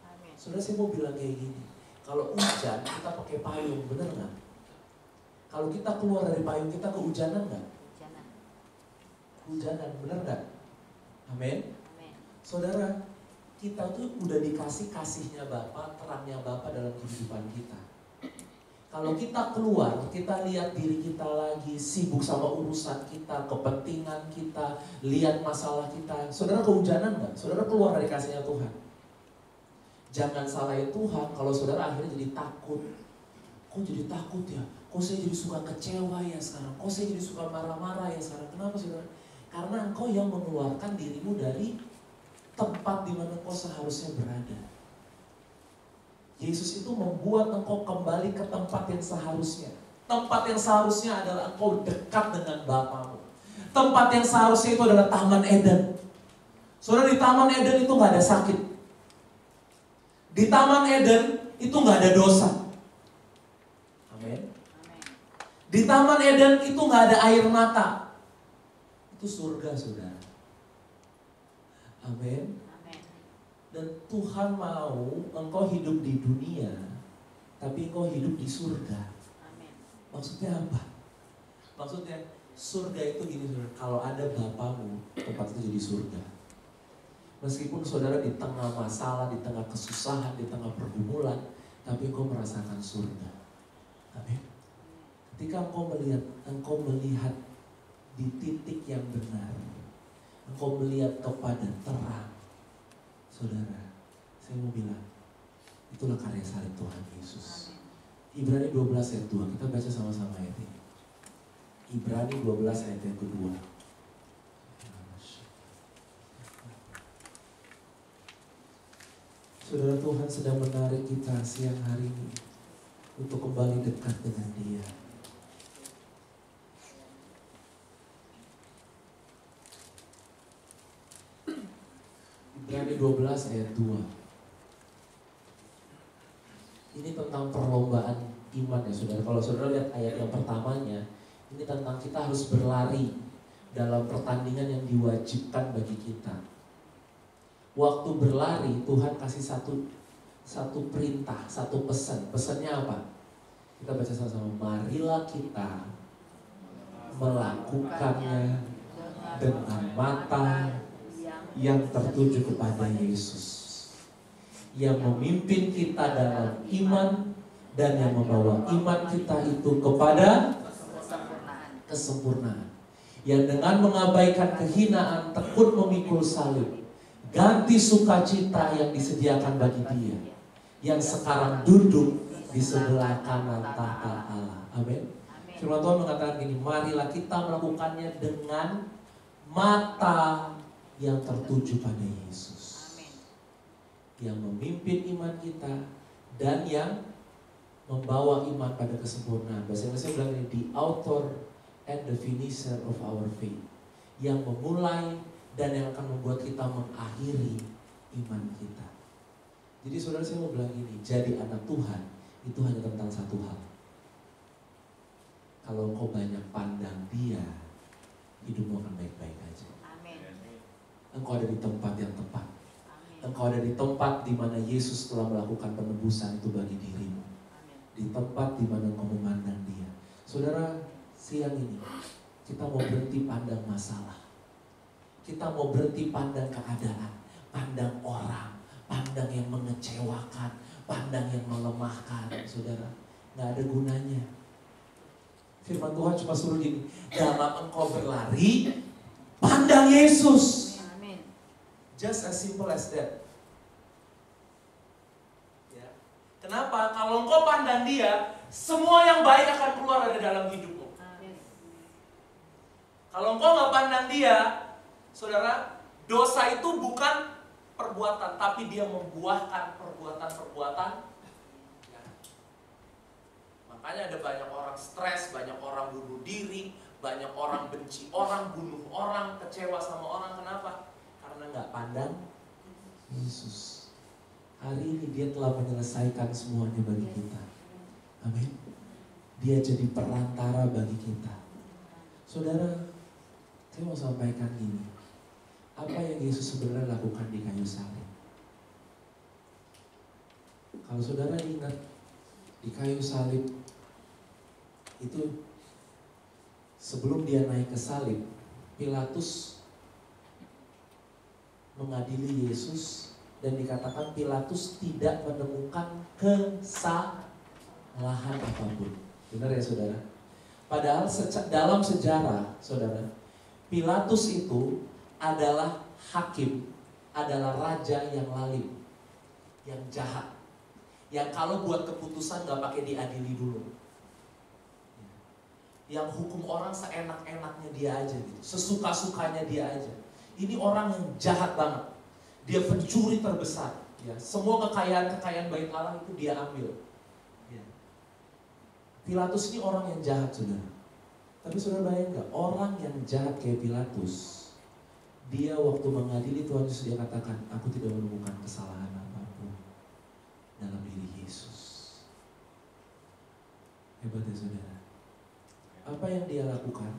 Amin. Saudara, saya mau bilang kayak gini, kalau hujan kita pakai payung, benar nggak? Kalau kita keluar dari payung kita kehujanan nggak? Jangan. Hujanan, benar nggak? Amin. Amin. Saudara, kita tuh udah dikasih kasihnya Bapa, terangnya Bapa dalam kehidupan kita. Kalau kita keluar, kita lihat diri kita lagi sibuk sama urusan kita, kepentingan kita, lihat masalah kita. Saudara kehujanan nggak? Saudara keluar dari kasihnya Tuhan. Jangan salahin Tuhan kalau saudara akhirnya jadi takut. Kok jadi takut ya? Kok saya jadi suka kecewa ya sekarang? Kok saya jadi suka marah-marah ya sekarang? Kenapa saudara? Karena engkau yang mengeluarkan dirimu dari tempat di mana engkau seharusnya berada. Yesus itu membuat engkau kembali ke tempat yang seharusnya. Tempat yang seharusnya adalah engkau dekat dengan Bapamu. Tempat yang seharusnya itu adalah Taman Eden. Saudara, di Taman Eden itu gak ada sakit. Di Taman Eden itu gak ada dosa. Amin. Di Taman Eden itu gak ada air mata. Itu surga, saudara. Amin. Dan Tuhan mau engkau hidup di dunia, tapi engkau hidup di surga. Amin. Maksudnya apa? Maksudnya surga itu gini, saudara. Kalau ada Bapamu, tempat itu jadi surga. Meskipun saudara di tengah masalah, di tengah kesusahan, di tengah pergumulan, tapi engkau merasakan surga. Amin. Ketika engkau melihat di titik yang benar, engkau melihat kepada terang. Saudara, saya mau bilang, itulah karya salib Tuhan Yesus. Ibrani 12 ayat 2, kita baca sama-sama ayat ini. Ibrani 12 ayat yang kedua. Saudara, Tuhan sedang menarik kita siang hari ini untuk kembali dekat dengan Dia. Ibrani 12 ayat 2. Ini tentang perlombaan iman ya saudara. Kalau saudara lihat ayat yang pertamanya, ini tentang kita harus berlari dalam pertandingan yang diwajibkan bagi kita. Waktu berlari Tuhan kasih satu perintah, satu pesan. Pesannya apa? Kita baca sama-sama. Marilah kita melakukannya dengan mata yang tertuju kepada Yesus, yang memimpin kita dalam iman dan yang membawa iman kita itu kepada kesempurnaan, yang dengan mengabaikan kehinaan tekun memikul salib, ganti sukacita yang disediakan bagi Dia yang sekarang duduk di sebelah kanan tahta Allah. Amin. Firman Tuhan mengatakan gini, marilah kita melakukannya dengan mata yang tertuju pada Yesus. Amin. Yang memimpin iman kita dan yang membawa iman pada kesempurnaan. Bahasa Inggrisnya bilang ini, the author and the finisher of our faith. Yang memulai dan yang akan membuat kita mengakhiri iman kita. Jadi saudara, saya mau bilang ini, jadi anak Tuhan itu hanya tentang satu hal. Kalau engkau banyak pandang Dia, hidupmu akan baik-baik aja. Engkau ada di tempat yang tepat. Engkau ada di tempat di mana Yesus telah melakukan penebusan itu bagi dirimu. Di tempat di mana engkau memandang Dia. Saudara, siang ini kita mau berhenti pandang masalah. Kita mau berhenti pandang keadaan, pandang orang, pandang yang mengecewakan, pandang yang melemahkan. Saudara, nggak ada gunanya. Firman Tuhan cuma suruh gini, dalam engkau berlari, pandang Yesus. Amin. Just as simple as that. Ya. Kenapa? Kalau engkau pandang dia, semua yang baik akan keluar dari dalam hidupmu. Amin. Kalau engkau nggak pandang dia, saudara, dosa itu bukan perbuatan, tapi dia membuahkan perbuatan-perbuatan. Makanya ada banyak orang stres, banyak orang bunuh diri, banyak orang benci orang, bunuh orang, kecewa sama orang. Kenapa? Karena nggak pandang Yesus. Hari ini dia telah menyelesaikan semuanya bagi kita. Amin. Dia jadi perantara bagi kita. Saudara, saya mau sampaikan gini. Apa yang Yesus sebenarnya lakukan di kayu salib? Kalau saudara ingat, di kayu salib itu sebelum dia naik ke salib, Pilatus mengadili Yesus dan dikatakan Pilatus tidak menemukan kesalahan apapun. Benar ya saudara? Padahal dalam sejarah saudara, Pilatus itu adalah hakim, adalah raja yang lalim, yang jahat, yang kalau buat keputusan gak pakai diadili dulu, yang hukum orang seenak-enaknya dia aja gitu, sesuka-sukanya dia aja. Ini orang yang jahat banget. Dia pencuri terbesar. Ya, semua kekayaan Bait Allah itu dia ambil. Ya. Pilatus ini orang yang jahat, saudara. Tapi saudara bayangkan, orang yang jahat kayak Pilatus, dia waktu mengadili Tuhan Yesus, dia katakan, aku tidak menemukan kesalahan apapun dalam diri Yesus. Hebat ya saudara. Apa yang dia lakukan?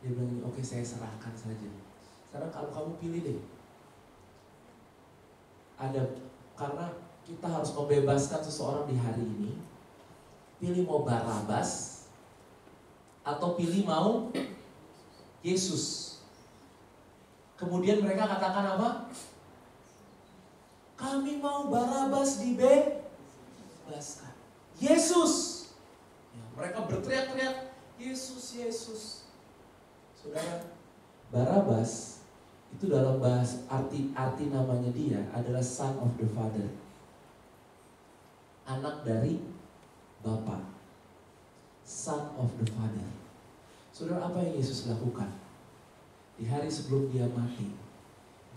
Dia bilang, oke, saya serahkan saja. Sekarang kalau kamu pilih deh. Karena kita harus membebaskan seseorang di hari ini. Pilih mau Barabas atau pilih mau Yesus. Kemudian mereka katakan apa? Kami mau Barabas dibebaskan. Yesus. Ya, mereka berteriak-teriak, Yesus, Yesus. Saudara, Barabas itu dalam bahasa arti namanya dia adalah son of the father. Anak dari Bapa. Son of the father. Saudara, apa yang Yesus lakukan? Di hari sebelum dia mati,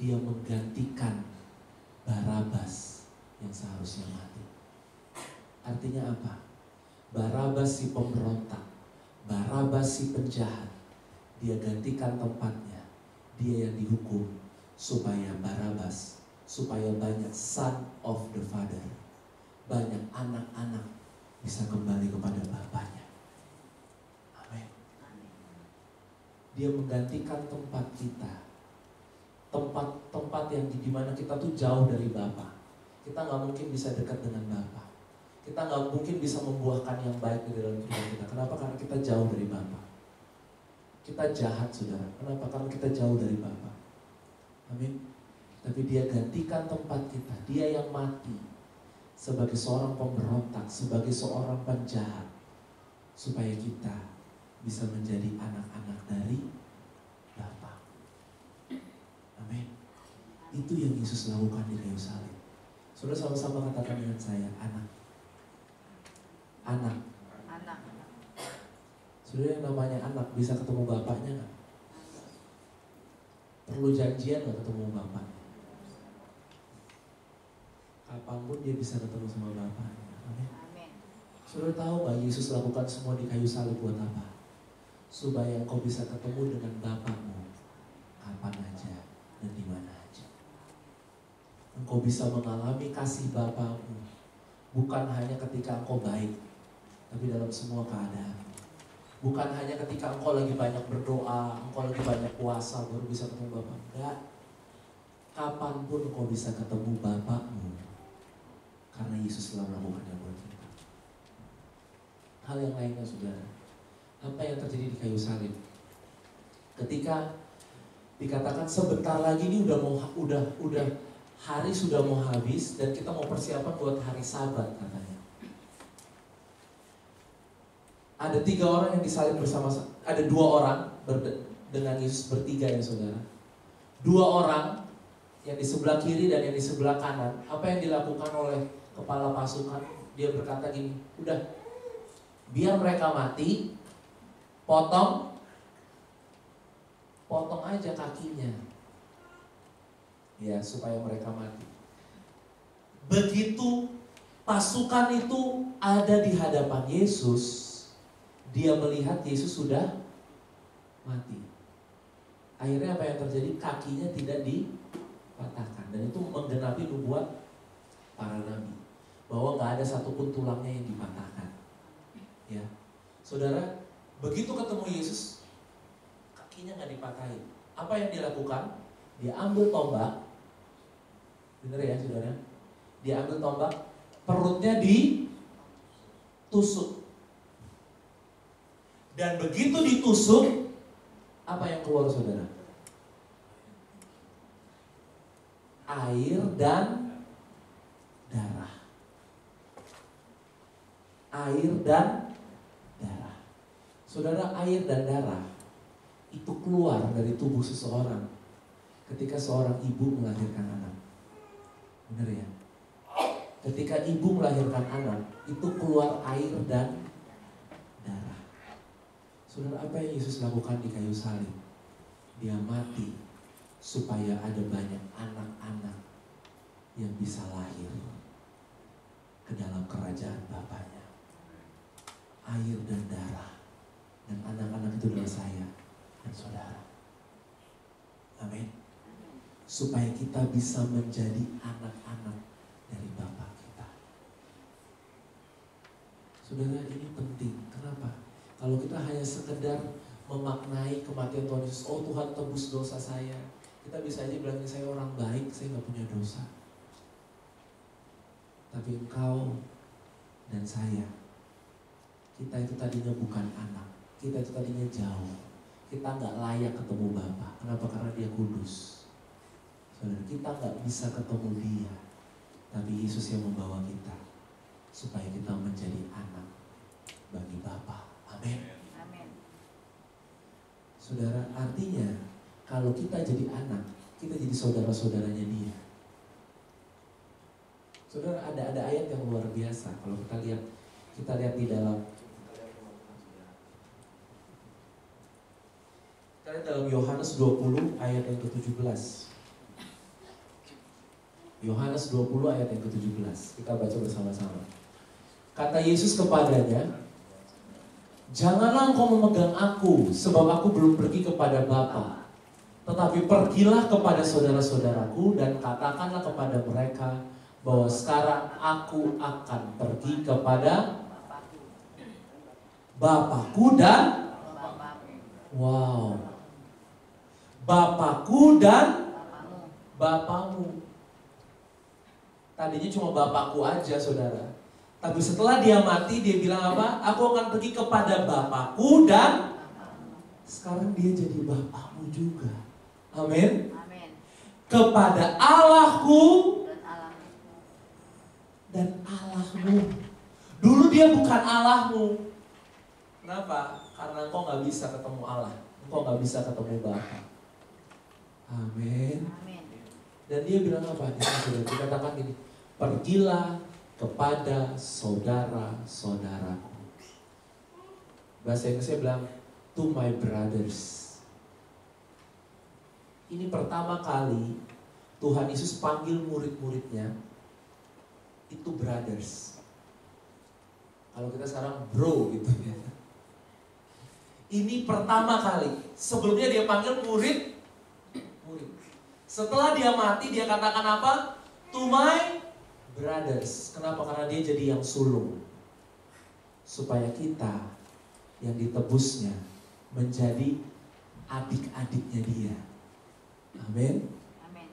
dia menggantikan Barabas yang seharusnya mati. Artinya apa? Barabas si pemberontak, Barabas si penjahat, dia gantikan tempatnya. Dia yang dihukum supaya Barabas, supaya banyak son of the father, banyak anak-anak bisa kembali kepada bapaknya. Amin. Dia menggantikan tempat kita, tempat yang dimana kita tuh jauh dari Bapa. Kita nggak mungkin bisa dekat dengan Bapa. Kita nggak mungkin bisa membuahkan yang baik di dalam hidup kita. Kenapa? Karena kita jauh dari Bapa. Kita jahat, saudara. Kenapa? Karena kita jauh dari Bapa. Amin. Tapi dia gantikan tempat kita. Dia yang mati sebagai seorang pemberontak, sebagai seorang penjahat, supaya kita bisa menjadi anak-anak dari Bapa. Amin. Itu yang Yesus lakukan di kayu salib. Saudara sama-sama katakan dengan saya, anak. Anak. Anak. Saudara, yang namanya anak bisa ketemu bapaknya nggak? Perlu janjian nggak ketemu bapaknya? Kapanpun dia bisa ketemu sama bapaknya. Amin. Amin. Saudara tahu nggak Yesus lakukan semua di kayu salib buat apa? Supaya engkau bisa ketemu dengan Bapakmu kapan aja dan di mana aja. Engkau bisa mengalami kasih Bapakmu bukan hanya ketika engkau baik, tapi dalam semua keadaan. Bukan hanya ketika engkau lagi banyak berdoa, engkau lagi banyak puasa baru bisa ketemu Bapa. Enggak. Kapanpun engkau bisa ketemu Bapakmu, karena Yesus telah melakukannya buat kita. Hal yang lainnya, saudara, apa yang terjadi di kayu salib? Ketika dikatakan sebentar lagi ini udah hari sudah mau habis dan kita mau persiapan buat hari Sabat katanya. Ada 3 orang yang disalib bersama, ada 2 orang dengan Yesus bertiga ya saudara. 2 orang yang di sebelah kiri dan yang di sebelah kanan. Apa yang dilakukan oleh kepala pasukan? Dia berkata gini, udah biar mereka mati, potong aja kakinya, ya supaya mereka mati. Begitu pasukan itu ada di hadapan Yesus, dia melihat Yesus sudah mati. Akhirnya apa yang terjadi? Kakinya tidak dipatahkan, dan itu menggenapi nubuat para nabi bahwa nggak ada satupun tulangnya yang dipatahkan. Ya, saudara, begitu ketemu Yesus, kakinya nggak dipatahin. Apa yang dilakukan? Dia ambil tombak, bener ya saudara? Dia ambil tombak, perutnya ditusuk. Dan begitu ditusuk, apa yang keluar saudara? Air dan darah. Air dan darah. Saudara, air dan darah itu keluar dari tubuh seseorang ketika seorang ibu melahirkan anak. Benar ya? Ketika ibu melahirkan anak, itu keluar air dan darah. Saudara, apa yang Yesus lakukan di kayu salib? Dia mati supaya ada banyak anak-anak yang bisa lahir ke dalam kerajaan Bapaknya. Air dan darah. Dan anak-anak itu adalah saya dan saudara. Amin. Supaya kita bisa menjadi anak-anak dari Bapa kita. Saudara, ini penting. Kenapa? Kalau kita hanya sekedar memaknai kematian Tuhan Yesus, oh Tuhan tebus dosa saya, kita bisa aja bilang saya orang baik, saya gak punya dosa. Tapi engkau dan saya, kita itu tadinya bukan anak, kita itu tadinya jauh, kita gak layak ketemu Bapa. Kenapa? Karena Dia kudus. Saudara, kita gak bisa ketemu Dia, tapi Yesus yang membawa kita supaya kita menjadi anak bagi Bapa. Amin. Amin. Saudara, artinya kalau kita jadi anak, kita jadi saudara-saudaranya Dia. Saudara, ada ayat yang luar biasa. Kalau kita lihat di dalam Yohanes 20 ayat yang ke-17. Yohanes 20 ayat yang ke-17. Kita baca bersama-sama. Kata Yesus kepadanya, janganlah engkau memegang aku, sebab aku belum pergi kepada Bapa. Tetapi pergilah kepada saudara-saudaraku dan katakanlah kepada mereka bahwa sekarang aku akan pergi kepada Bapakku dan Bapakku dan Bapamu. Tadinya cuma Bapakku aja saudara. Tapi setelah dia mati, dia bilang apa? Aku akan pergi kepada Bapakku dan sekarang dia jadi Bapakmu juga. Amin. Amin. Kepada Allahku dan Allahmu. Dulu dia bukan Allahmu. Kenapa? Karena engkau gak bisa ketemu Allah. Engkau gak bisa ketemu Bapa. Amin. Amin. Dan dia bilang apa? Dia sudah dikatakan gini, pergilah kepada saudara-saudaraku. Bahasa Inggrisnya bilang, to my brothers. Ini pertama kali Tuhan Yesus panggil murid-muridnya itu brothers. Kalau kita sekarang bro gitu ya. Ini pertama kali. Sebelumnya dia panggil murid. Setelah dia mati, dia katakan apa? To my brothers. Kenapa? Karena dia jadi yang sulung. Supaya kita yang ditebusnya menjadi adik-adiknya dia. Amin. Amin.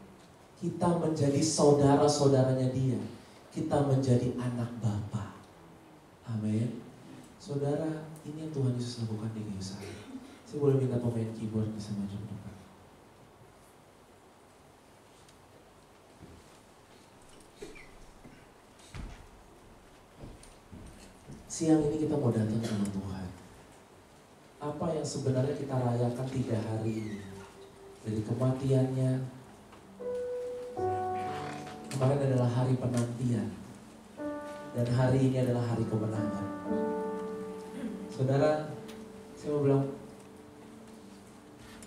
Kita menjadi saudara-saudaranya dia. Kita menjadi anak Bapa. Amin. Saudara, ini yang Tuhan Yesus lakukan di kayu salib. Saya boleh minta pemain keyboard bisa maju ke depan. Siang ini kita mau datang sama Tuhan. apa yang sebenarnya kita rayakan 3 hari ini. Dari kematiannya, kemarin adalah hari penantian, dan hari ini adalah hari kemenangan. Saudara, saya mau bilang,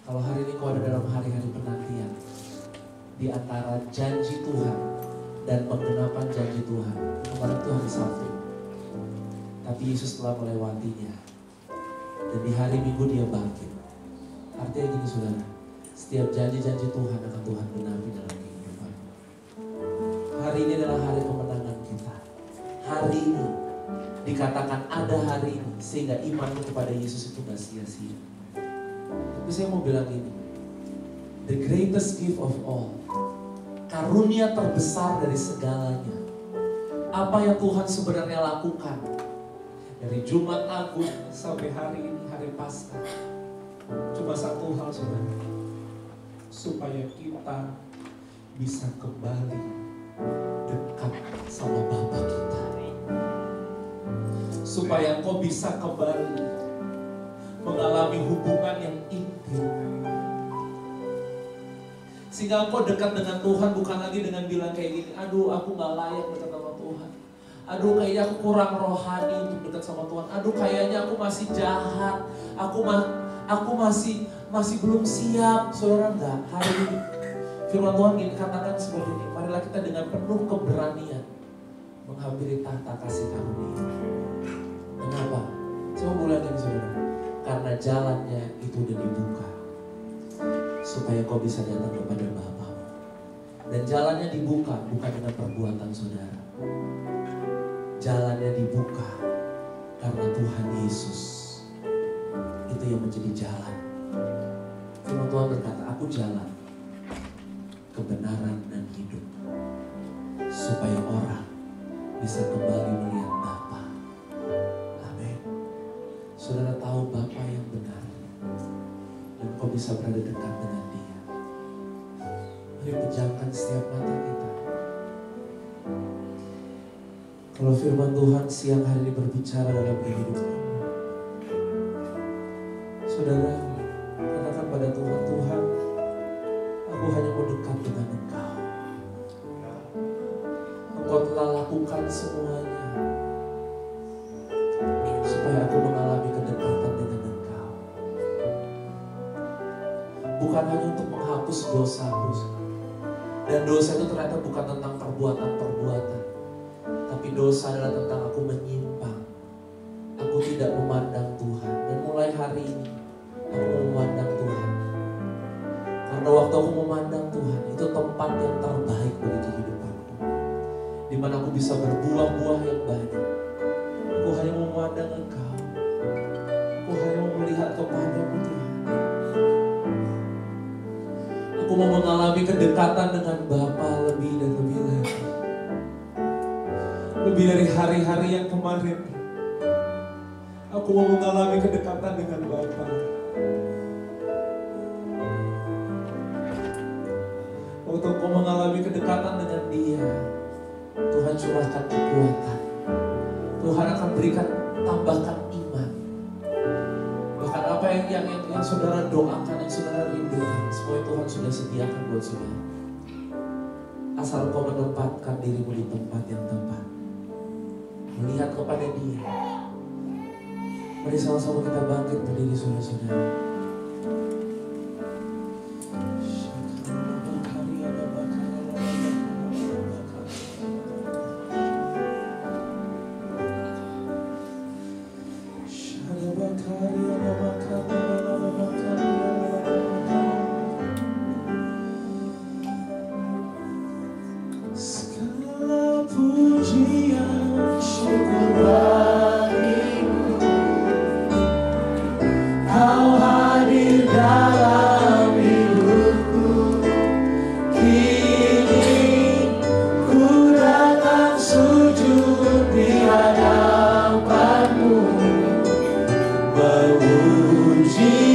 kalau hari ini kau ada dalam hari-hari penantian, di antara janji Tuhan dan penggenapan janji Tuhan, kemarin itu hari Sabtu, tapi Yesus telah melewatinya, dan di hari Minggu dia bangkit. Artinya gini saudara, setiap janji-janji Tuhan akan Tuhan genapi dalam kehidupan. Hari ini adalah hari kemenangan kita. Hari ini dikatakan ada hari ini, sehingga imanmu kepada Yesus itu gak sia-sia. Tapi saya mau bilang ini, the greatest gift of all, karunia terbesar dari segalanya, apa yang Tuhan sebenarnya lakukan dari Jumat Agung sampai hari ini, hari Paskah, cuma satu hal saudara, supaya kita bisa kembali dekat sama Bapa kita, supaya kau bisa kembali mengalami hubungan yang intim, sehingga engkau dekat dengan Tuhan bukan lagi dengan bilang kayak gini, aduh aku gak layak dekat sama Tuhan, aduh kayaknya aku kurang rohani untuk dekat sama Tuhan, aduh kayaknya aku masih jahat, aku masih belum siap. Saudara, enggak. Hari ini firman Tuhan ingin katakan seperti ini, marilah kita dengan penuh keberanian menghampiri tahta kasih karunia. Kenapa? Saya mau mulai dari saudara, karena jalannya itu udah dibuka supaya kau bisa datang kepada Bapa. Dan jalannya dibuka bukan dengan perbuatan saudara, jalannya dibuka karena Tuhan Yesus itu yang menjadi jalan. Firman Tuhan berkata, aku jalan, kebenaran dan hidup, supaya orang bisa kembali melihat Bapa. Amin. Saudara tahu Bapa yang benar, dan kau bisa berada dekat dengan Dia. Mari pejamkan setiap mata kita. Kalau firman Tuhan siang hari ini berbicara dalam kehidupan, saudara, katakan pada Tuhan, Tuhan, aku hanya mau dekat dengan Engkau. Engkau telah lakukan semuanya supaya aku mengalami kedekatan dengan Engkau. Bukan hanya untuk menghapus dosaku, dan dosa itu ternyata bukan tentang perbuatan-perbuatan, tapi dosa adalah tentang aku menyimpang, aku tidak memandang Tuhan. Dan mulai hari ini aku mau memandang Tuhan, karena waktu aku memandang Tuhan, itu tempat yang terbaik bagi kehidupanku, di mana aku bisa berbuah-buah yang banyak. Aku hanya mau memandang Engkau, aku hanya mau melihat kepadamu Tuhan. Aku mau mengalami kedekatan dengan Bapa lebih dan lebih lagi, lebih dari hari-hari yang kemarin. Aku mau mengalami kedekatan dengan Bapa. Waktu kau mengalami kedekatan dengan Dia, Tuhan curahkan kekuatan. Tuhan akan berikan, tambahkan iman. Bahkan apa yang saudara doakan, yang saudara rindukan, semua Tuhan sudah sediakan buat saudara. Asal kau menempatkan dirimu di tempat yang tepat, melihat kepada Dia. Mari sama-sama kita bangkit berdiri saudara-saudara. Memuji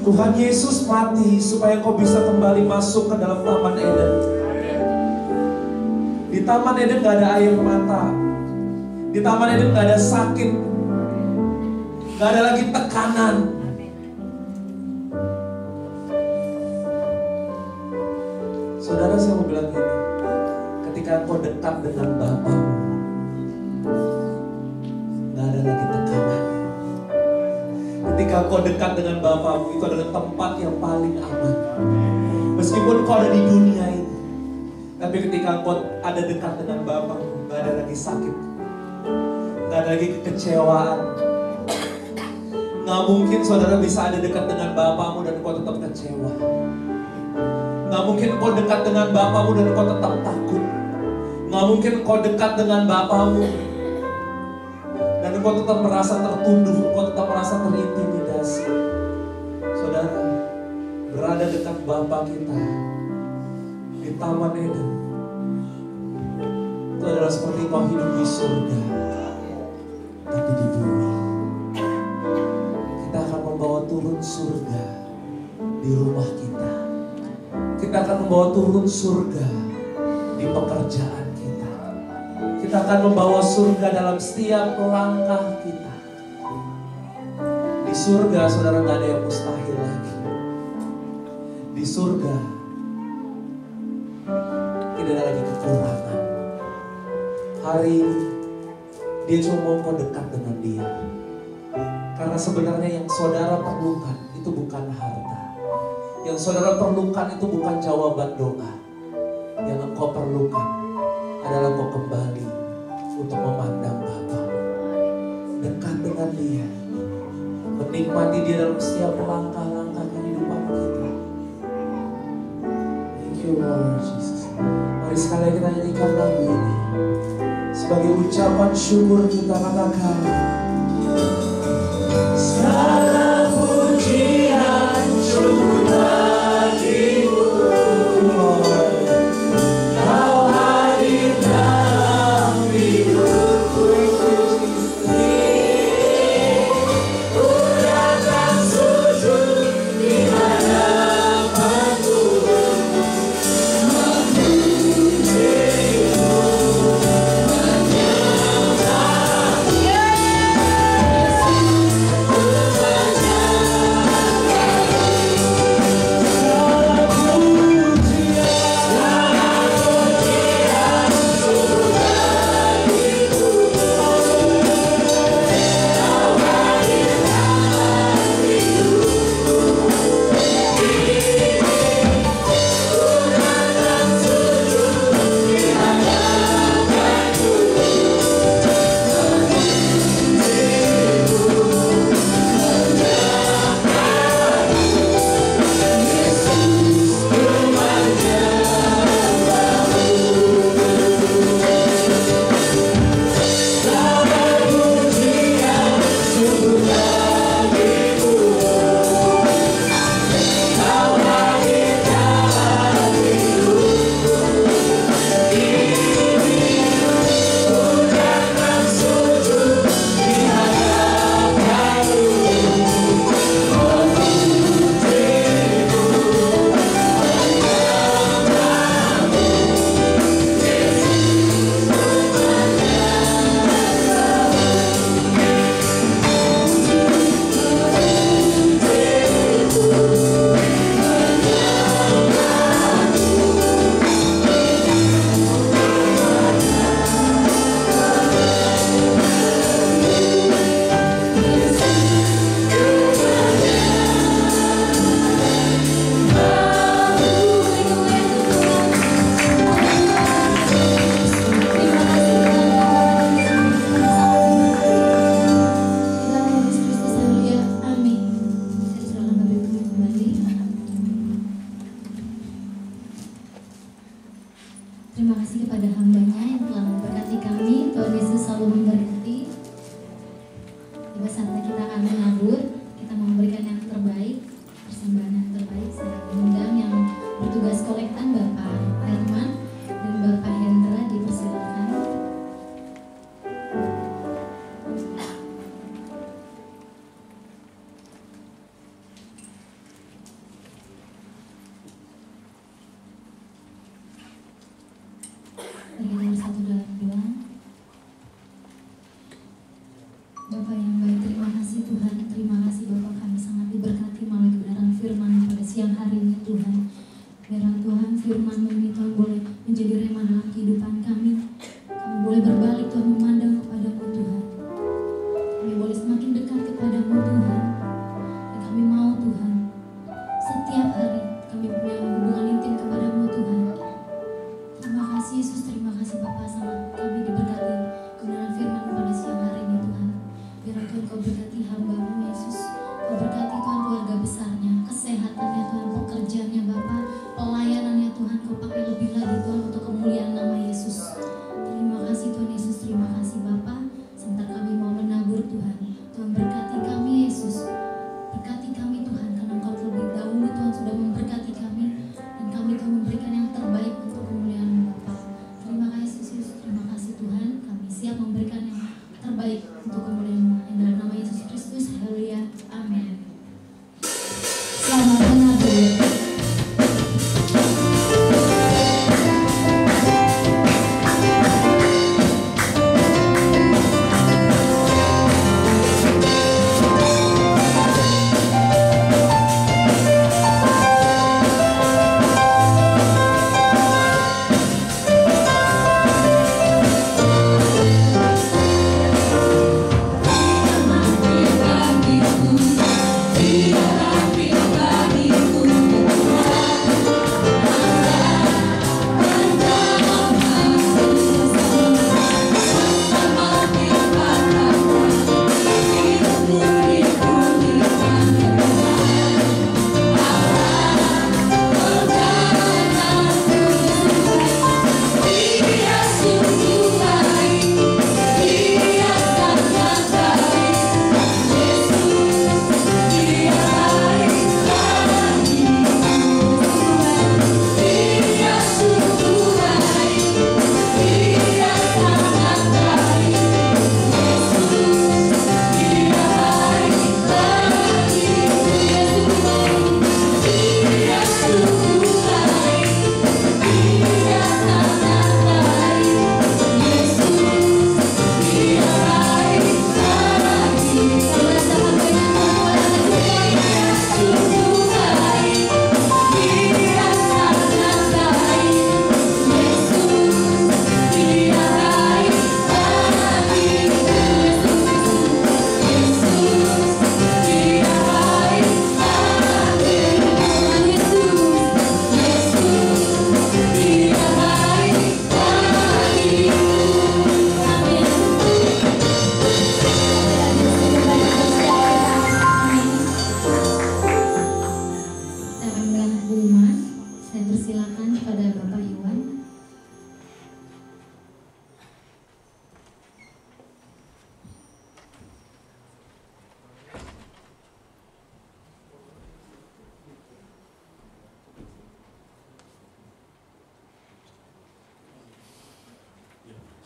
Tuhan Yesus mati supaya kau bisa kembali masuk ke dalam Taman Eden. Di Taman Eden gak ada air mata. Di Taman Eden gak ada sakit. Gak ada lagi tekanan. Saudara, saya mau bilang gini, ketika kau dekat dengan Bapamu, gak ada lagi tekanan. Ketika kau dekat dengan Bapamu, itu adalah tempat yang paling aman. Meskipun kau ada di dunia ini, tapi ketika kau ada dekat dengan Bapamu, gak ada lagi sakit, gak ada lagi kekecewaan. Gak mungkin saudara bisa ada dekat dengan Bapamu dan kau tetap kecewa. Gak mungkin kau dekat dengan Bapamu dan kau tetap takut. Gak mungkin kau dekat dengan Bapamu dan kau tetap merasa tertuduh, kau tetap merasa terintimidasi. Saudara, berada dekat Bapa kita di Taman Eden itu adalah seperti kau hidup di surga, tapi di bumi. Kita akan membawa turun surga di rumah kita. Kita akan membawa turun surga di pekerjaan kita. Kita akan membawa surga dalam setiap langkah kita. Di surga, saudara, gak ada yang mustahil lagi. Di surga tidak ada lagi kekurangan. Hari ini dia cuma mau kau dekat dengan dia. Karena sebenarnya yang saudara perlukan itu bukan harta. Yang saudara perlukan itu bukan jawaban doa. Yang engkau perlukan adalah kau kembali untuk memandang Bapamu, dekat dengan dia, menikmati dia dalam setiap langkah-langkah kehidupan kita. Thank you Lord Jesus. Mari sekali kita nyanyikan lagu ini sebagai ucapan syukur. Kita katakan segala pujian syukur bagimu, Kau hadir dalam hidupku. Ku datang sujud di hadapanmu, memujimu, terima kasih kepada hamba-Nya yang telah memberkati kami. Tuhan Yesus selalu memberkati. Tiba saatnya kita akan menabur, kita memberikan yang terbaik, persembahan yang terbaik. Saya mengundang yang bertugas kolektan Bapak Herman dan Bapak Hendra, dipersilakan. firman-Mu ini Tuhan boleh menjadi rema dalam kehidupan kami. Kami boleh berbalik Tuhan, memandang kepada-Mu Tuhan. Kami boleh semakin dekat kepada-Mu Tuhan. Dan kami mau Tuhan, setiap hari kami punya hubungan intim kepada-Mu Tuhan. Terima kasih Yesus, terima kasih Bapa, sangat kami diberkati kebenaran firman-Mu pada siang hari ini Tuhan. Biar Tuhan Kau berkati hamba-Mu Yesus, Kau berkati Tuhan keluarga besarnya, kesehatannya Tuhan, pekerjaannya Bapa, pelayanannya Tuhan, Kau pakai lebih lagi Tuhan untuk kemuliaan nama Yesus. Terima kasih Tuhan Yesus, terima kasih Bapa. Sebentar kami mau menabur Tuhan. Tuhan berkati kami Yesus, berkati kami Tuhan, karena Engkau terlebih dahulu Tuhan sudah memberkati kami, dan kami Tuhan memberikan yang terbaik untuk kemuliaan-Mu Bapa. Terima kasih Yesus, terima kasih Tuhan, kami siap memberikan yang terbaik untuk kemuliaan-Mu. Yang dalam nama Yesus Kristus, haleluya, amin. Selamat menabur.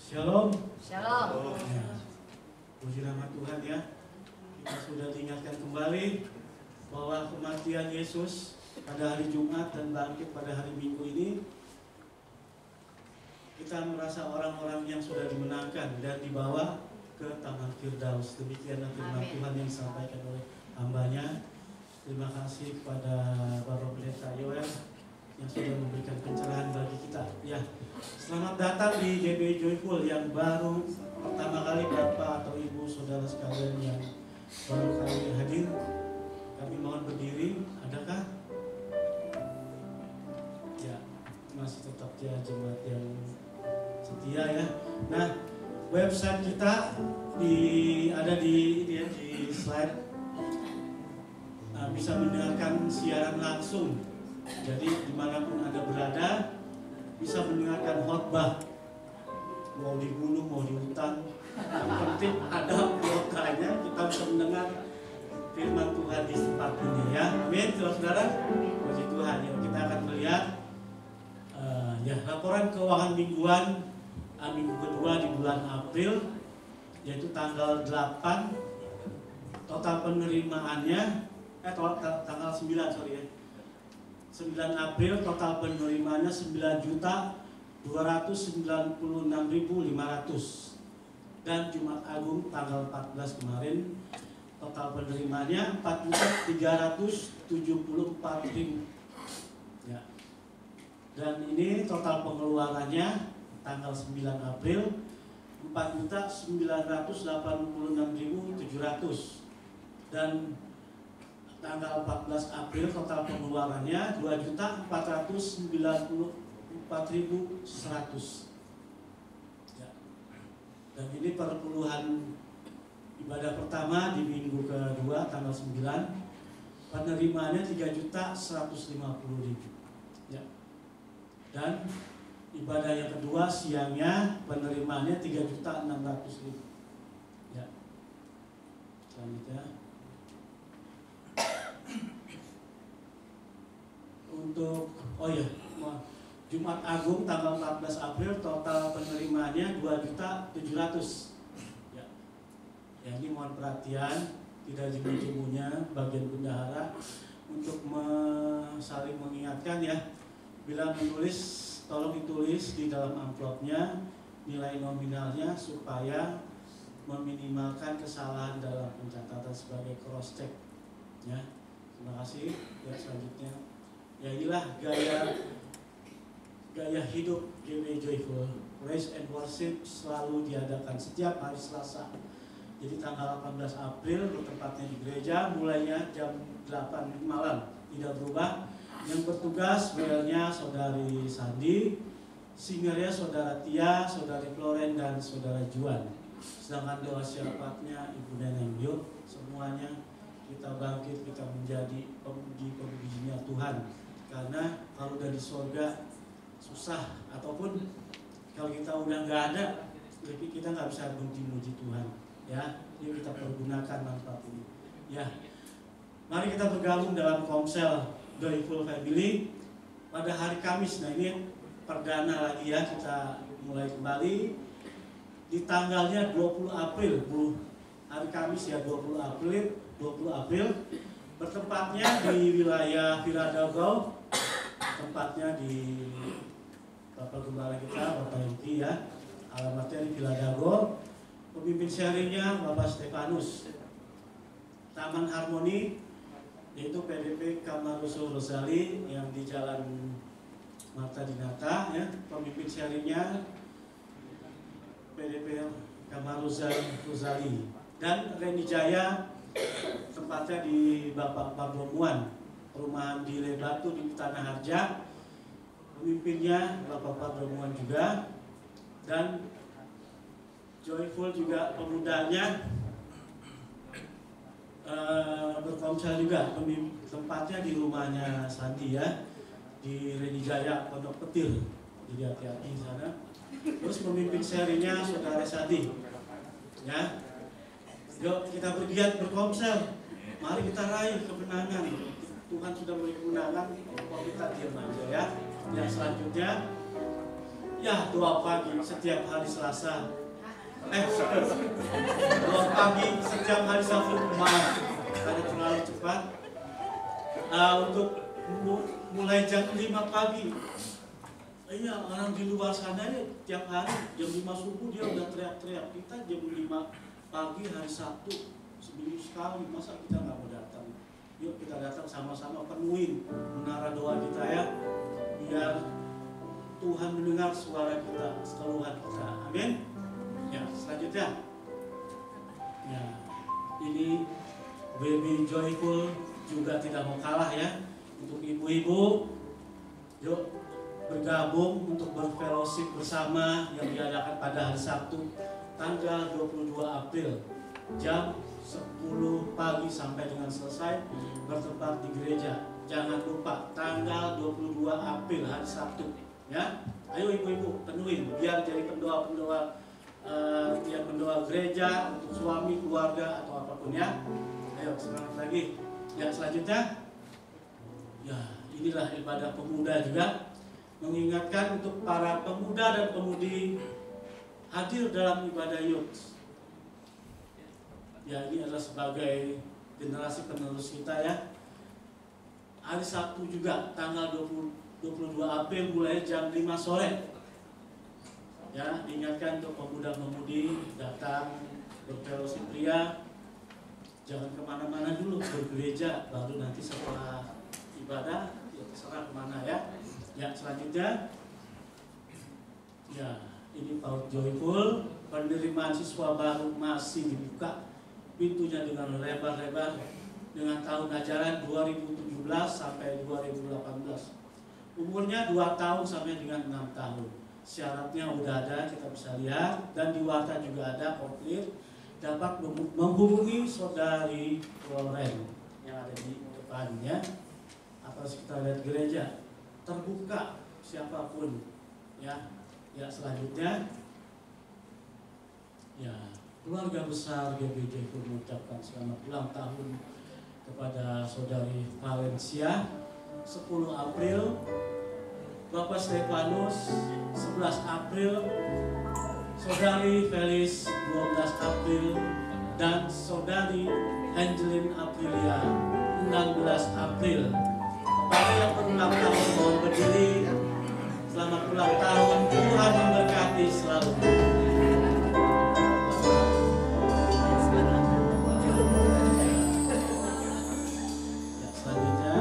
Shalom. Shalom. Ya. Puji nama Tuhan ya. Kita sudah diingatkan kembali bahwa kematian Yesus pada hari Jumat dan bangkit pada hari Minggu ini, kita merasa orang-orang yang sudah dimenangkan dan dibawa ke Taman Firdaus. Demikianlah firman Tuhan yang disampaikan oleh hambanya. Terima kasih kepada Bapak Pendeta Yoel yang sudah memberikan pencerahan bagi kita. Ya, selamat datang di JB Joyful yang baru pertama kali Bapak atau Ibu saudara sekalian yang baru kali hadir. Kami mohon berdiri. Adakah? Ya, masih tetap ya jemaat yang setia ya. Nah, website kita ada di slide. Bisa mendengarkan siaran langsung. Jadi dimanapun Anda berada bisa mendengarkan khotbah, mau di gunung mau di hutan, yang penting ada kuotanya kita bisa mendengar firman Tuhan di tempat ini ya. Amin, saudara. Puji Tuhan. Ya, kita akan melihat ya laporan keuangan mingguan minggu kedua di bulan April, yaitu tanggal 8. Total penerimaannya tanggal 9 sorry ya. 9 April total penerimaannya 9.296.500 dan Jumat Agung tanggal 14 kemarin total penerimaannya 4.374.000 ya. Dan ini total pengeluarannya tanggal 9 April 4.986.700 dan tanggal 14 April total pengeluarannya 2.494.100. Ya. Dan ini perpuluhan ibadah pertama di minggu kedua tanggal 9, penerimaannya 3.150.000. Ya. Dan ibadah yang kedua siangnya penerimaannya 3.600.000. Ya. Selanjutnya untuk Jumat Agung tanggal 14 April total penerimaannya 2.700.000. Ya. Ya, ini mohon perhatian, tidak jemu-jemunya bagian bendahara untuk saling mengingatkan ya. Bila menulis, tolong ditulis di dalam amplopnya nilai nominalnya supaya meminimalkan kesalahan dalam pencatatan sebagai cross check. Ya, terima kasih. Ya, selanjutnya, ya inilah gaya hidup GBI Joyful. Praise and Worship selalu diadakan setiap hari Selasa. Jadi tanggal 18 April bertempatnya di gereja, mulainya jam 8 malam, tidak berubah. Yang bertugas belnya Saudari Sandi, singernya Saudara Tia, Saudari Floren, dan Saudara Juan. Sedangkan doa syafaatnya Ibu Neneng Yuk. Semuanya kita bangkit, kita menjadi pemuji-pemujinya Tuhan. Karena kalau udah di surga susah, ataupun kalau kita udah nggak ada, jadi kita nggak bisa muji Tuhan. Ya, yuk kita pergunakan manfaat ini. Ya, mari kita bergabung dalam komsel Joyful Family pada hari Kamis. Nah, ini perdana lagi ya, kita mulai kembali di tanggalnya 20 April, hari Kamis ya, 20 April bertempatnya di wilayah Viradagau, tempatnya di Bapak Gembala kita, Bapak Yongki ya, alamatnya di Viradagau. Pemimpin sharingnya Bapak Stefanus. Taman Harmoni yaitu PDP Kamarusul Rosali yang di Jalan Marta Dinata ya. Pemimpin sharingnya PDP Kamarusul Rosali. Dan Reni Jaya tempatnya di Bapak Pabromuan, perumahan di Lebatu di Tanah Harja. Pemimpinnya Bapak Pabromuan juga. Dan Joyful juga pemudanya berkomsel juga, tempatnya di rumahnya Sandi ya, di Reni Jaya Pondok Petir, jadi hati-hati di sana. Terus pemimpin serinya Saudara Sandi ya. Yuk kita bergiat berkomsel, mari kita raih kemenangan. Tuhan sudah beri kemenangan, kok kita diam aja ya. Yang selanjutnya ya, doa pagi setiap hari Selasa. Doa pagi setiap hari Sabtu, maaf karena terlalu cepat. Untuk mulai jam 5 pagi. Iya, orang di luar sana ya tiap hari jam 5 subuh dia udah teriak-teriak. Kita jam 5 pagi hari Sabtu seminggu sekali, masa kita nggak mau datang? Yuk kita datang sama-sama, penuhin menara doa kita ya, biar Tuhan mendengar suara kita, keluhan kita. Amin. Ya, selanjutnya. Ya, ini Baby Joyful juga tidak mau kalah ya. Untuk ibu-ibu, yuk bergabung untuk berfellowship bersama yang diadakan pada hari Sabtu tanggal 22 April jam 10 pagi sampai dengan selesai bertempat di gereja. Jangan lupa tanggal 22 April hari Sabtu ya. Ayo ibu-ibu penuhin biar jadi pendoa-pendoa yang pendoa gereja untuk suami, keluarga atau apapun ya. Ayo semangat lagi. Ya, selanjutnya ya, inilah ibadah pemuda juga, mengingatkan untuk para pemuda dan pemudi hadir dalam ibadah youth. Ya, ini adalah sebagai generasi penerus kita ya. Hari Sabtu juga tanggal 22 April mulai jam 5 sore. Ya, diingatkan untuk pemuda-pemudi datang berfellowship pria. Jangan kemana-mana dulu, bergereja, baru nanti setelah ibadah ya terserah kemana ya. Ya, selanjutnya, ya ini PAUD Joyful. Penerimaan siswa baru masih dibuka pintunya dengan lebar-lebar dengan tahun ajaran 2017 sampai 2018. Umurnya 2 tahun sampai dengan 6 tahun. Syaratnya udah ada, kita bisa lihat, dan di warta juga ada komplit. Dapat menghubungi saudari Loren yang ada di depannya atau sekitar gereja. Terbuka siapapun, ya. Ya, selanjutnya, ya, keluarga besar GBJ pun mengucapkan selamat ulang tahun kepada saudari Valencia 10 April, Bapak Stefanus 11 April, saudari Felis 12 April, dan saudari Angelin Aprilia 16 April. Kepada yang berulang tahun mohon berdiri. Selamat ulang tahun, Tuhan memberkati selalu. Ya, selanjutnya,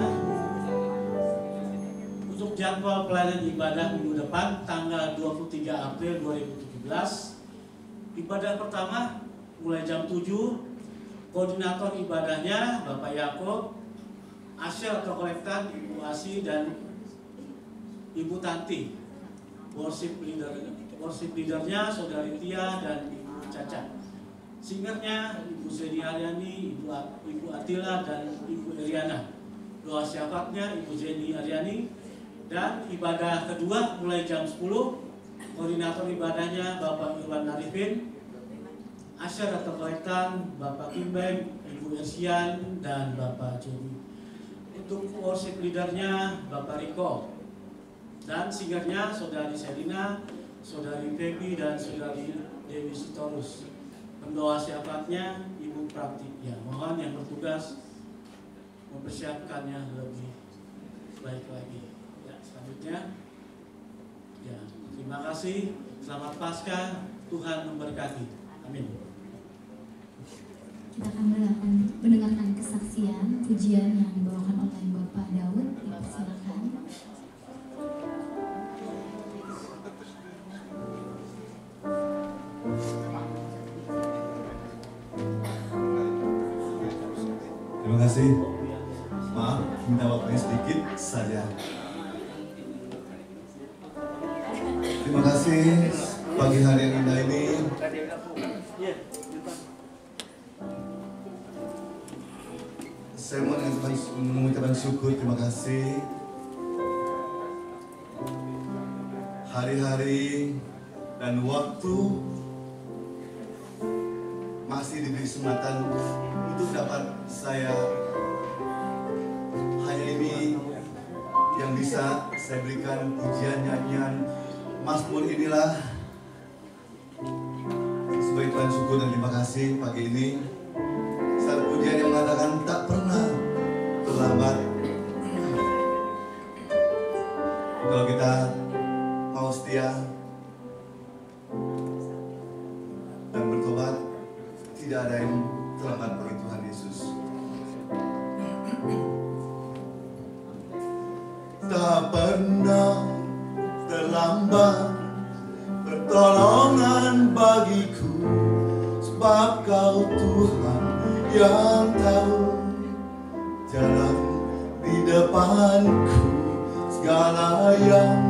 untuk jadwal pelayanan ibadah minggu depan tanggal 23 April 2017, ibadah pertama mulai jam 7. Koordinator ibadahnya Bapak Yakob, Asyel atau kolektan Ibu Asi dan Ibu Tanti. Worship leadernya Saudari Tia dan Ibu Caca. Singernya Ibu Zeni Aryani, Ibu Atila dan Ibu Eliana. Doa syafaatnya Ibu Zeni Aryani. Dan ibadah kedua mulai jam 10. Koordinator ibadahnya Bapak Irwan Arifin, Asyar atau kolektan Bapak Kimbeng, Ibu Ersian dan Bapak Jody. Untuk worship leadernya Bapak Riko. Dan singernya Saudari Selina, Saudari Feby dan Saudari Dewi Sitorus. Pendoa syafaatnya Ibu Praktik. Ya, mohon yang bertugas mempersiapkannya lebih baik lagi. Ya, selanjutnya, ya, terima kasih. Selamat Paskah. Tuhan memberkati. Amin. Kita akan mendengarkan kesaksian pujian yang dibawakan oleh Bapak Daud. Silakan. Terima kasih. Maaf, minta waktunya sedikit saja. Terima kasih pagi hari yang indah ini. Saya mau mengucapkan syukur, terima kasih. Hari-hari dan waktu masih diberi kesempatan untuk dapat saya, hanya ini yang bisa saya berikan pujian, nyanyian, mazmur inilah sebagai Tuhan syukur dan terima kasih pagi ini. Satu pujian yang mengatakan tak pernah terlambat. Kalau kita mau setia dan bertobat, tidak ada yang terlambat bagi Tuhan Yesus. Tak pernah terlambat pertolongan bagiku, sebab Kau Tuhan yang tahu jalan di depanku. Segala yang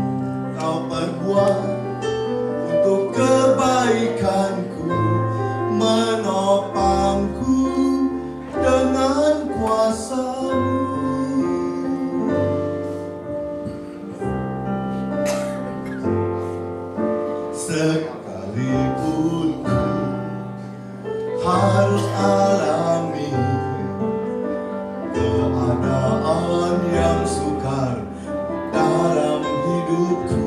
Kau perbuat untuk kebaikanku, menopangku dengan kuasa-Mu. Sekalipun ku harus alami keadaan yang sukar dalam hidupku,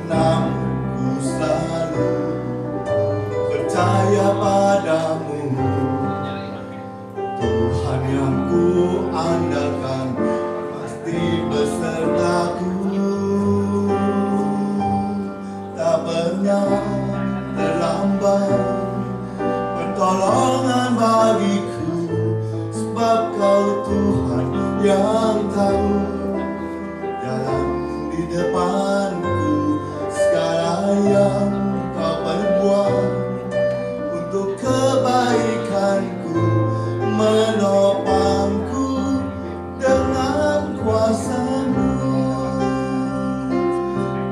namun ku selalu percaya padamu, Tuhan yang ku andalkan pasti besertaku. Tak pernah terlambat pertolongan bagiku, sebab Kau Tuhan yang tahu di depanku segala yang kau perbuat untuk kebaikanku, menopangku dengan kuasa-Mu.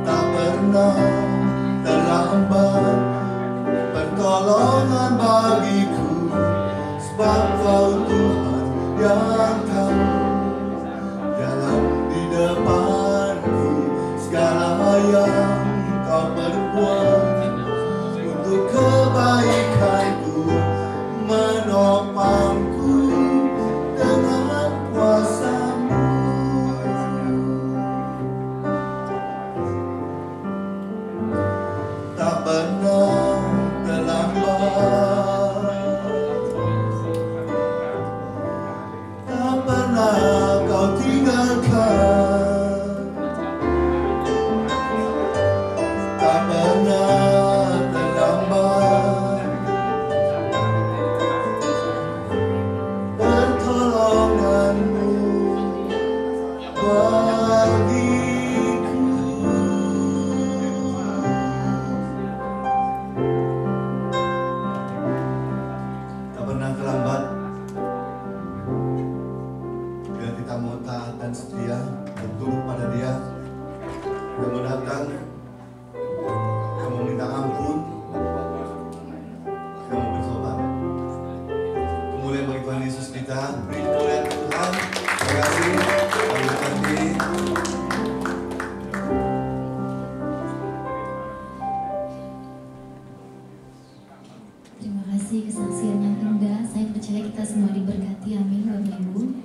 Tak pernah terlambat pertolongan bagiku, sebab Kau Tuhan yang tahu jalan di depanku segala yang Kau perbuat untuk kebaikanku, menopangku dengan kuasa-Mu. Tak pernah terlambat, tak pernah Kau tinggalkan, tak pernah terlambat pertolongan-Mu bagiku. Tak pernah terlambat bila kita mau taat dan setia dan tunduk pada Dia. Kita mau datang, kita mau minta ampun, kita mau bertobat. Kemuliaan bagi Tuhan Yesus kita, beri kemuliaan Tuhan. Terima kasih. Kami berkati. Terima kasih kesaksian yang indah. Saya percaya kita semua diberkati. Amin, Bapak Ibu.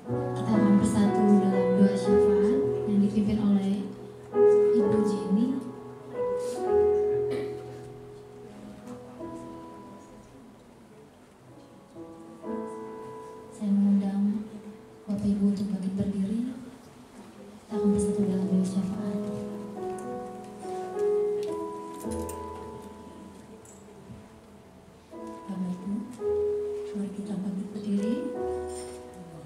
Kita akan bersatu dalam doa syafaat yang dipimpin oleh Ibu Jenny. Saya mengundang Bapak Ibu untuk bangkit berdiri. Kita akan bersatu dalam doa syafaat. Bapak Ibu, mari kita bangkit berdiri.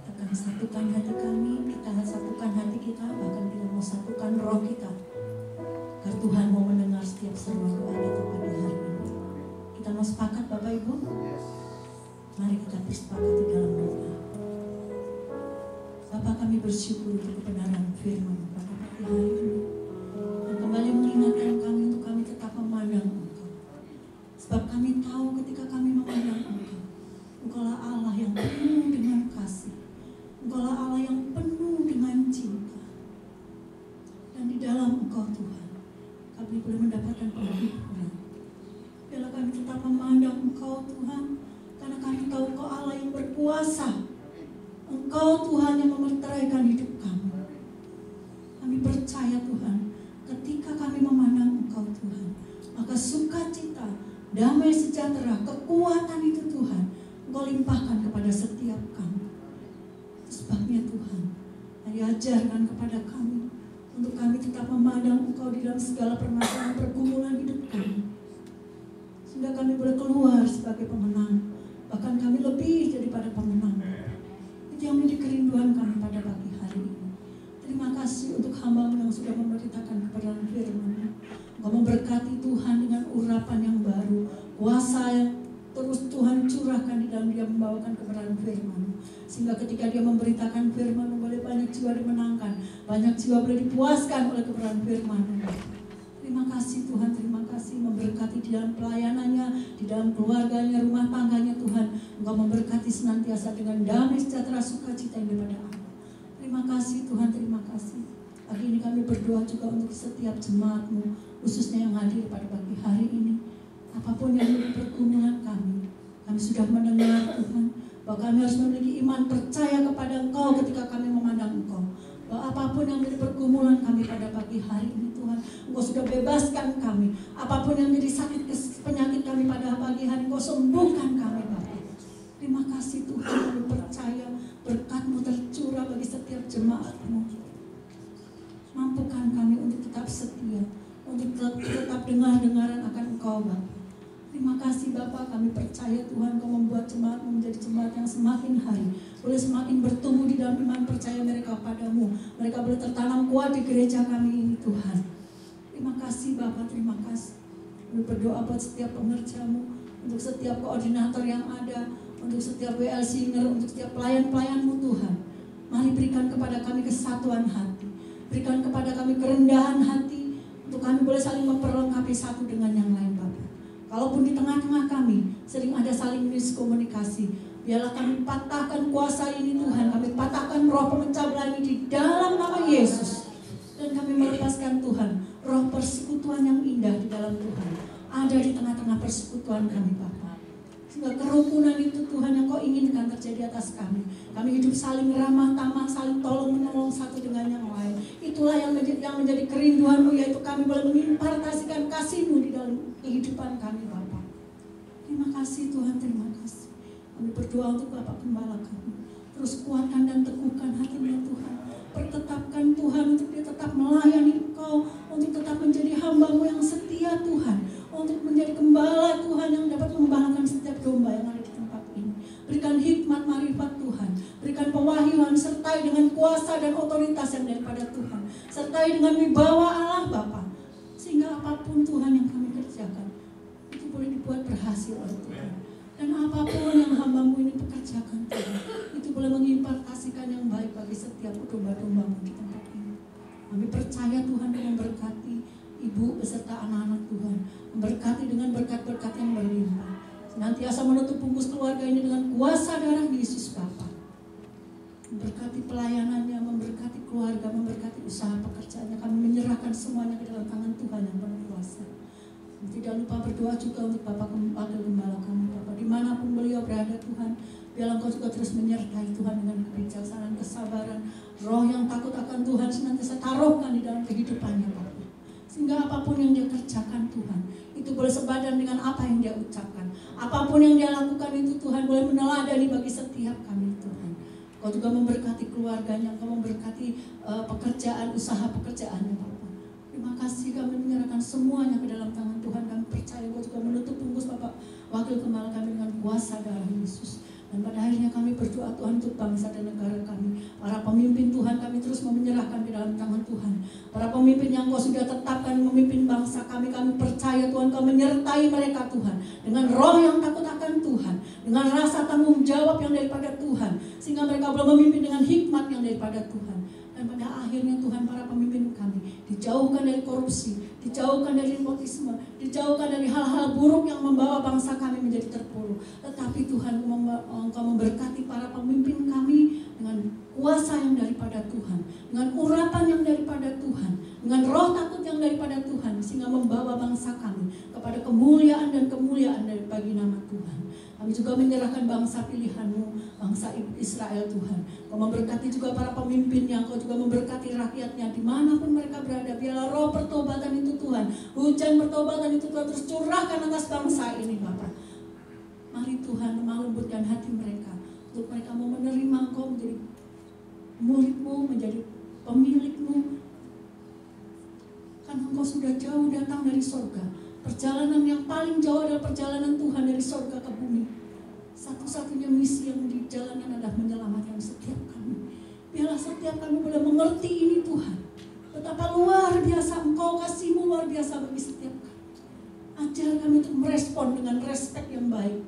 Kita akan satukan hati kami, kita akan satukan hati kita, bahkan kita mau satukan roh kita, agar Tuhan mau mendengar setiap seruan doa kita pada hari ini. Kita mau sepakat Bapak Ibu? Mari kita bersepakat di dalam doa. Bapa, kami bersyukur untuk kebenaran firman pada pagi hari ini, dan kembali mengingatkan kami untuk kami tetap memandang Engkau. Sebab kami tahu ketika kami memandang Engkau, Engkaulah Allah yang penuh dengan kasih, Engkaulah Allah yang penuh dengan cinta. Dan di dalam Engkau Tuhan, kami boleh mendapatkan penghiburan. Biarlah kami tetap memandang Engkau Tuhan, karena kami tahu Engkau Allah yang berkuasa. Engkau Tuhan yang memeteraikan hidup kami. Kami percaya Tuhan, ketika kami memandang Engkau Tuhan, maka sukacita, damai sejahtera, kekuatan itu Tuhan Engkau limpahkan kepada setiap kami. Sebabnya Tuhan, mari ajarkan kepada kami untuk kami tetap memandang Engkau di dalam segala permasalahan pergumulan hidup kami, sehingga kami boleh keluar sebagai pemenang, bahkan kami lebih daripada pemenang. Itu yang menjadi kerinduan kami pada pagi hari ini. Terima kasih untuk hamba-Mu yang sudah memberitakan kebenaran firman-Mu. Engkau memberkati Tuhan dengan urapan yang baru, kuasa yang terus Tuhan curahkan di dalam dia membawakan kebenaran firman-Mu. Sehingga ketika dia memberitakan firman-Mu, boleh banyak jiwa dimenangkan, banyak jiwa boleh dipuaskan oleh kebenaran firman-Mu. Terima kasih Tuhan, terima kasih memberkati di dalam pelayanannya, di dalam keluarganya, rumah tangganya Tuhan. Engkau memberkati senantiasa dengan damai sejahtera sukacita yang daripada Allah. Terima kasih Tuhan, terima kasih. Pagi ini kami berdoa juga untuk setiap jemaat-Mu, khususnya yang hadir pada pagi hari ini. Apapun yang menjadi pergumulan kami sudah mendengar Tuhan, bahwa kami harus memiliki iman percaya kepada Engkau ketika kami memandang Engkau. Bahwa apapun yang menjadi pergumulan kami pada pagi hari ini Tuhan, Engkau sudah bebaskan kami. Apapun yang menjadi sakit penyakit kami pada pagi hari, Engkau sembuhkan kami Bapak. Terima kasih Tuhan, kami percaya berkat-Mu tercurah bagi setiap jemaat-Mu. Mampukan kami untuk tetap setia, untuk tetap dengar-dengaran akan Engkau Bapak. Terima kasih Bapak, kami percaya Tuhan Kau membuat jemaat-Mu menjadi jemaat yang semakin hari boleh semakin bertumbuh di dalam iman percaya mereka padamu, mereka boleh tertanam kuat di gereja kami ini Tuhan. Terima kasih Bapak, terima kasih. Kami berdoa buat setiap pengerjamu, untuk setiap koordinator yang ada, untuk setiap WL Singer, untuk setiap pelayan-pelayanmu Tuhan. Mari berikan kepada kami kesatuan hati, berikan kepada kami kerendahan hati, untuk kami boleh saling memperlengkapi satu dengan yang lain Bapak. Kalaupun di tengah-tengah kami sering ada saling miskomunikasi, biarlah kami patahkan kuasa ini Tuhan, kami patahkan roh pemecah belah ini di dalam nama Yesus. Dan kami melepaskan Tuhan, roh persekutuan yang indah di dalam Tuhan ada di tengah-tengah persekutuan kami Bapa. Sehingga kerukunan itu Tuhan yang Kau inginkan terjadi atas kami. Kami hidup saling ramah tamah, saling tolong menolong satu dengan yang lain. Itulah yang menjadi kerinduan-Mu, yaitu kami boleh mengimpartasikan kasih-Mu di dalam kehidupan kami Bapa. Terima kasih Tuhan, terima kasih. Kami berdoa untuk Bapak Gembala kami. Terus kuatkan dan teguhkan hatinya Tuhan. Pertetapkan Tuhan untuk dia tetap melayani Engkau, untuk tetap menjadi hamba-Mu yang setia Tuhan, untuk menjadi gembala Tuhan yang dapat mengembalakan setiap domba yang ada di tempat ini. Berikan hikmat marifat Tuhan, berikan pewahyuan, sertai dengan kuasa dan otoritas yang daripada Tuhan, sertai dengan wibawa Allah Bapa, sehingga apapun Tuhan yang kami kerjakan itu boleh dibuat berhasil oleh Tuhan. Dan apapun yang hamba-Mu ini pekerjakan Tuhan, itu boleh mengimpartasikan yang baik bagi setiap domba-domba-Mu di tempat ini. Kami percaya Tuhan dengan memberkati ibu beserta anak-anak Tuhan, memberkati dengan berkat-berkat yang berlimpah. Senantiasa menutup bungkus keluarga ini dengan kuasa darah Yesus Bapa. Memberkati pelayanannya, memberkati keluarga, memberkati usaha pekerjaannya. Kami menyerahkan semuanya ke dalam tangan Tuhan yang penuh kuasa. Tidak lupa berdoa juga untuk Bapak Wakil Gembala kami Bapak, dimanapun beliau berada Tuhan, biarlah Engkau juga terus menyertai Tuhan dengan kebijaksanaan, kesabaran, roh yang takut akan Tuhan senantiasa taruhkan di dalam kehidupannya Bapak, sehingga apapun yang dia kerjakan Tuhan itu boleh sepadan dengan apa yang dia ucapkan, apapun yang dia lakukan itu Tuhan boleh meneladani bagi setiap kami Tuhan. Kau juga memberkati keluarganya, Kau memberkati pekerjaan, usaha pekerjaannya Bapak. Terima kasih, kami menyerahkan semuanya ke dalam tangan Tuhan. Kami percaya Kau juga menutup bungkus Bapak Wakil Gembala kami dengan kuasa darah Yesus. Dan pada akhirnya kami berdoa Tuhan untuk bangsa dan negara kami. Para pemimpin Tuhan kami terus menyerahkan ke dalam tangan Tuhan. Para pemimpin yang Kau sudah tetapkan memimpin bangsa kami percaya Tuhan Kau menyertai mereka Tuhan. Dengan roh yang takut akan Tuhan. Dengan rasa tanggung jawab yang daripada Tuhan. Sehingga mereka boleh memimpin dengan hikmat yang daripada Tuhan. Dan pada akhirnya Tuhan para pemimpin kami dijauhkan dari korupsi, dijauhkan dari nepotisme, dijauhkan dari hal-hal buruk yang membawa bangsa kami menjadi terpuruk. Tetapi Tuhan Engkau memberkati para pemimpin kami dengan kuasa yang daripada Tuhan, dengan urapan yang daripada Tuhan, dengan roh takut yang daripada Tuhan, sehingga membawa bangsa kami kepada kemuliaan dan kemuliaan dari bagi nama Tuhan. Kami juga menyerahkan bangsa pilihan-Mu, bangsa Israel Tuhan. Kau memberkati juga para pemimpin yang Kau juga memberkati rakyatnya dimanapun mereka berada. Biarlah roh pertobatan itu Tuhan, hujan pertobatan itu Tuhan terus curahkan atas bangsa ini Bapak. Mari Tuhan melembutkan hati mereka, untuk mereka mau menerima Engkau menjadi murid-Mu, menjadi pemilik-Mu. Karena Engkau sudah jauh datang dari surga. Perjalanan yang paling jauh adalah perjalanan Tuhan dari surga ke bumi. Satu-satunya misi yang dijalankan adalah menyelamatkan setiap kami. Biarlah setiap kami boleh mengerti ini Tuhan. Betapa luar biasa Engkau, kasih-Mu luar biasa bagi setiap kami. Ajar kami untuk merespon dengan respek yang baik.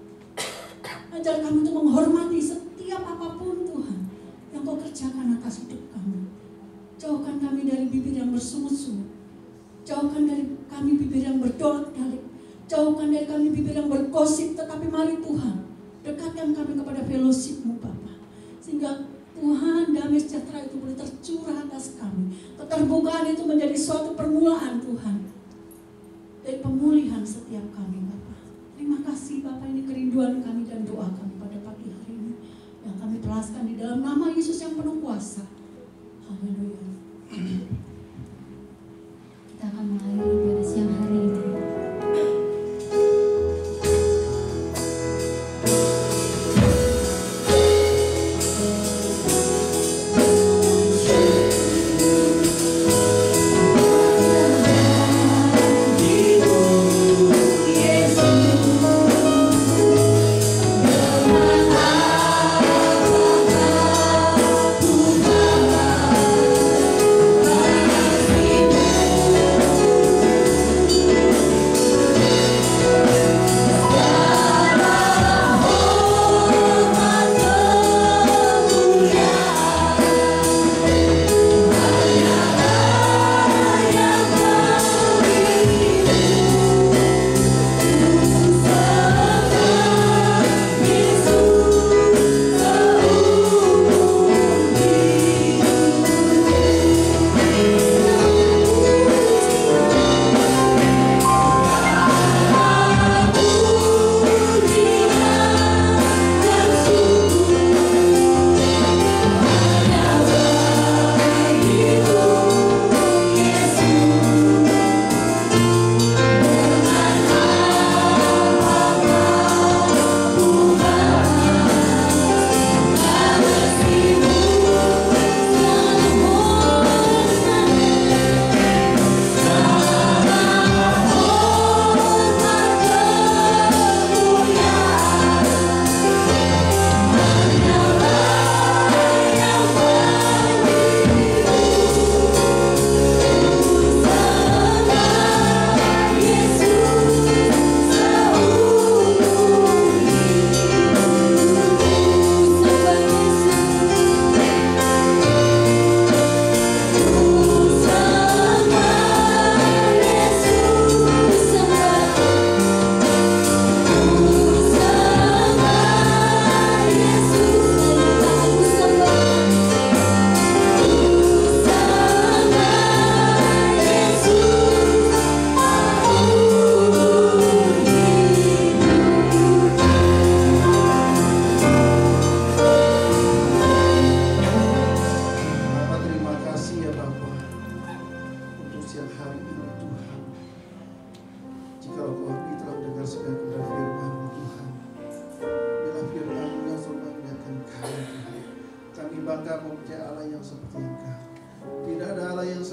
Ajar kami untuk menghormati setiap apapun Tuhan yang Kau kerjakan atas hidup kami. Jauhkan kami dari bibir yang bersungut-sungut. Jauhkan dari kami bibir yang berdolak-dalik. Jauhkan dari kami bibir yang bergosip. Tetapi mari Tuhan, dekatkan kami kepada fellowship-Mu Bapa. Sehingga Tuhan damai sejahtera itu boleh tercurah atas kami. Keterbukaan itu menjadi suatu permulaan Tuhan dari pemulihan setiap kami Bapa. Terima kasih Bapa, ini kerinduan kami dan doa kami pada pagi hari ini yang kami telaskan di dalam nama Yesus yang penuh kuasa. Haleluya. Kita akan mengakhiri pada siang hari ini. Tuhan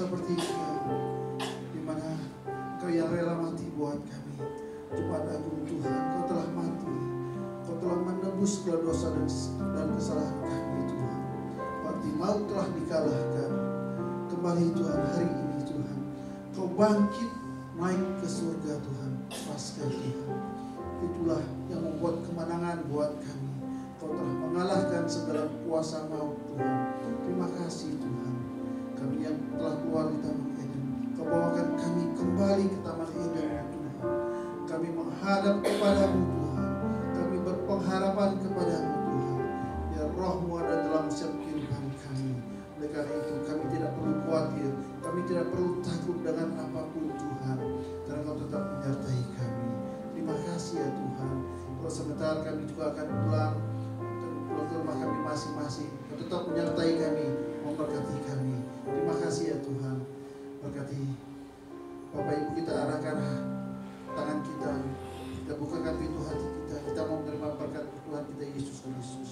seperti Engkau, di mana Engkau yang rela mati buat kami. Tuhan agung Tuhan, Kau telah mati, Kau telah menebus segala dosa dan kesalahan kami Tuhan. Mati maut telah dikalahkan. Kembali Tuhan hari ini Tuhan, Kau bangkit naik ke surga Tuhan, pasca Tuhan. Itulah yang membuat kemenangan buat kami. Kau telah mengalahkan segala kuasa maut Tuhan. Terima kasih Tuhan. Kami yang telah keluar di Taman Eden, Kau bawakan kami kembali ke Taman Eden ya Tuhan. Kami menghadap kepadamu Tuhan. Kami berpengharapan kepadamu Tuhan. Ya Roh-Mu ada dalam setiap kehidupan kami. Oleh karena itu kami tidak perlu khawatir, kami tidak perlu takut dengan apapun Tuhan, karena Kau tetap menyertai kami. Terima kasih ya Tuhan. Kalau sebentar kami juga akan pulang ke rumah kami masing-masing, Kau tetap menyertai kami, memberkati kami. Terima kasih ya Tuhan. Berkati Bapak Ibu, kita arahkan tangan kita, kita bukakan pintu hati kita, kita mau menerima berkat Tuhan kita Yesus Kristus.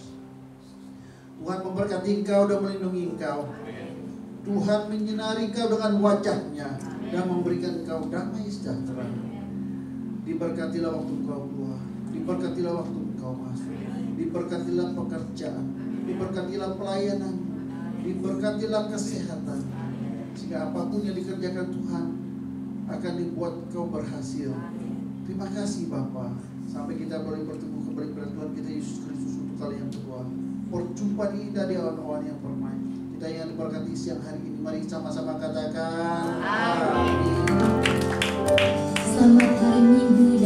Tuhan memberkati engkau dan melindungi engkau. Tuhan menyinari engkau dengan wajah-Nya dan memberikan engkau damai sejahtera. Diberkatilah waktu engkau keluar, diberkatilah waktu engkau masuk, diberkatilah pekerjaan, diberkatilah pelayanan, diberkatilah kesehatan, sehingga apapun yang dikerjakan Tuhan akan dibuat engkau berhasil. Terima kasih Bapa. Sampai kita boleh bertemu kembali pada Tuhan kita Yesus Kristus untuk kali yang kedua. Perjumpaan indah di awan-awan yang permai. Kita yang diberkati siang hari ini, mari sama-sama katakan amin. Selamat hari Minggu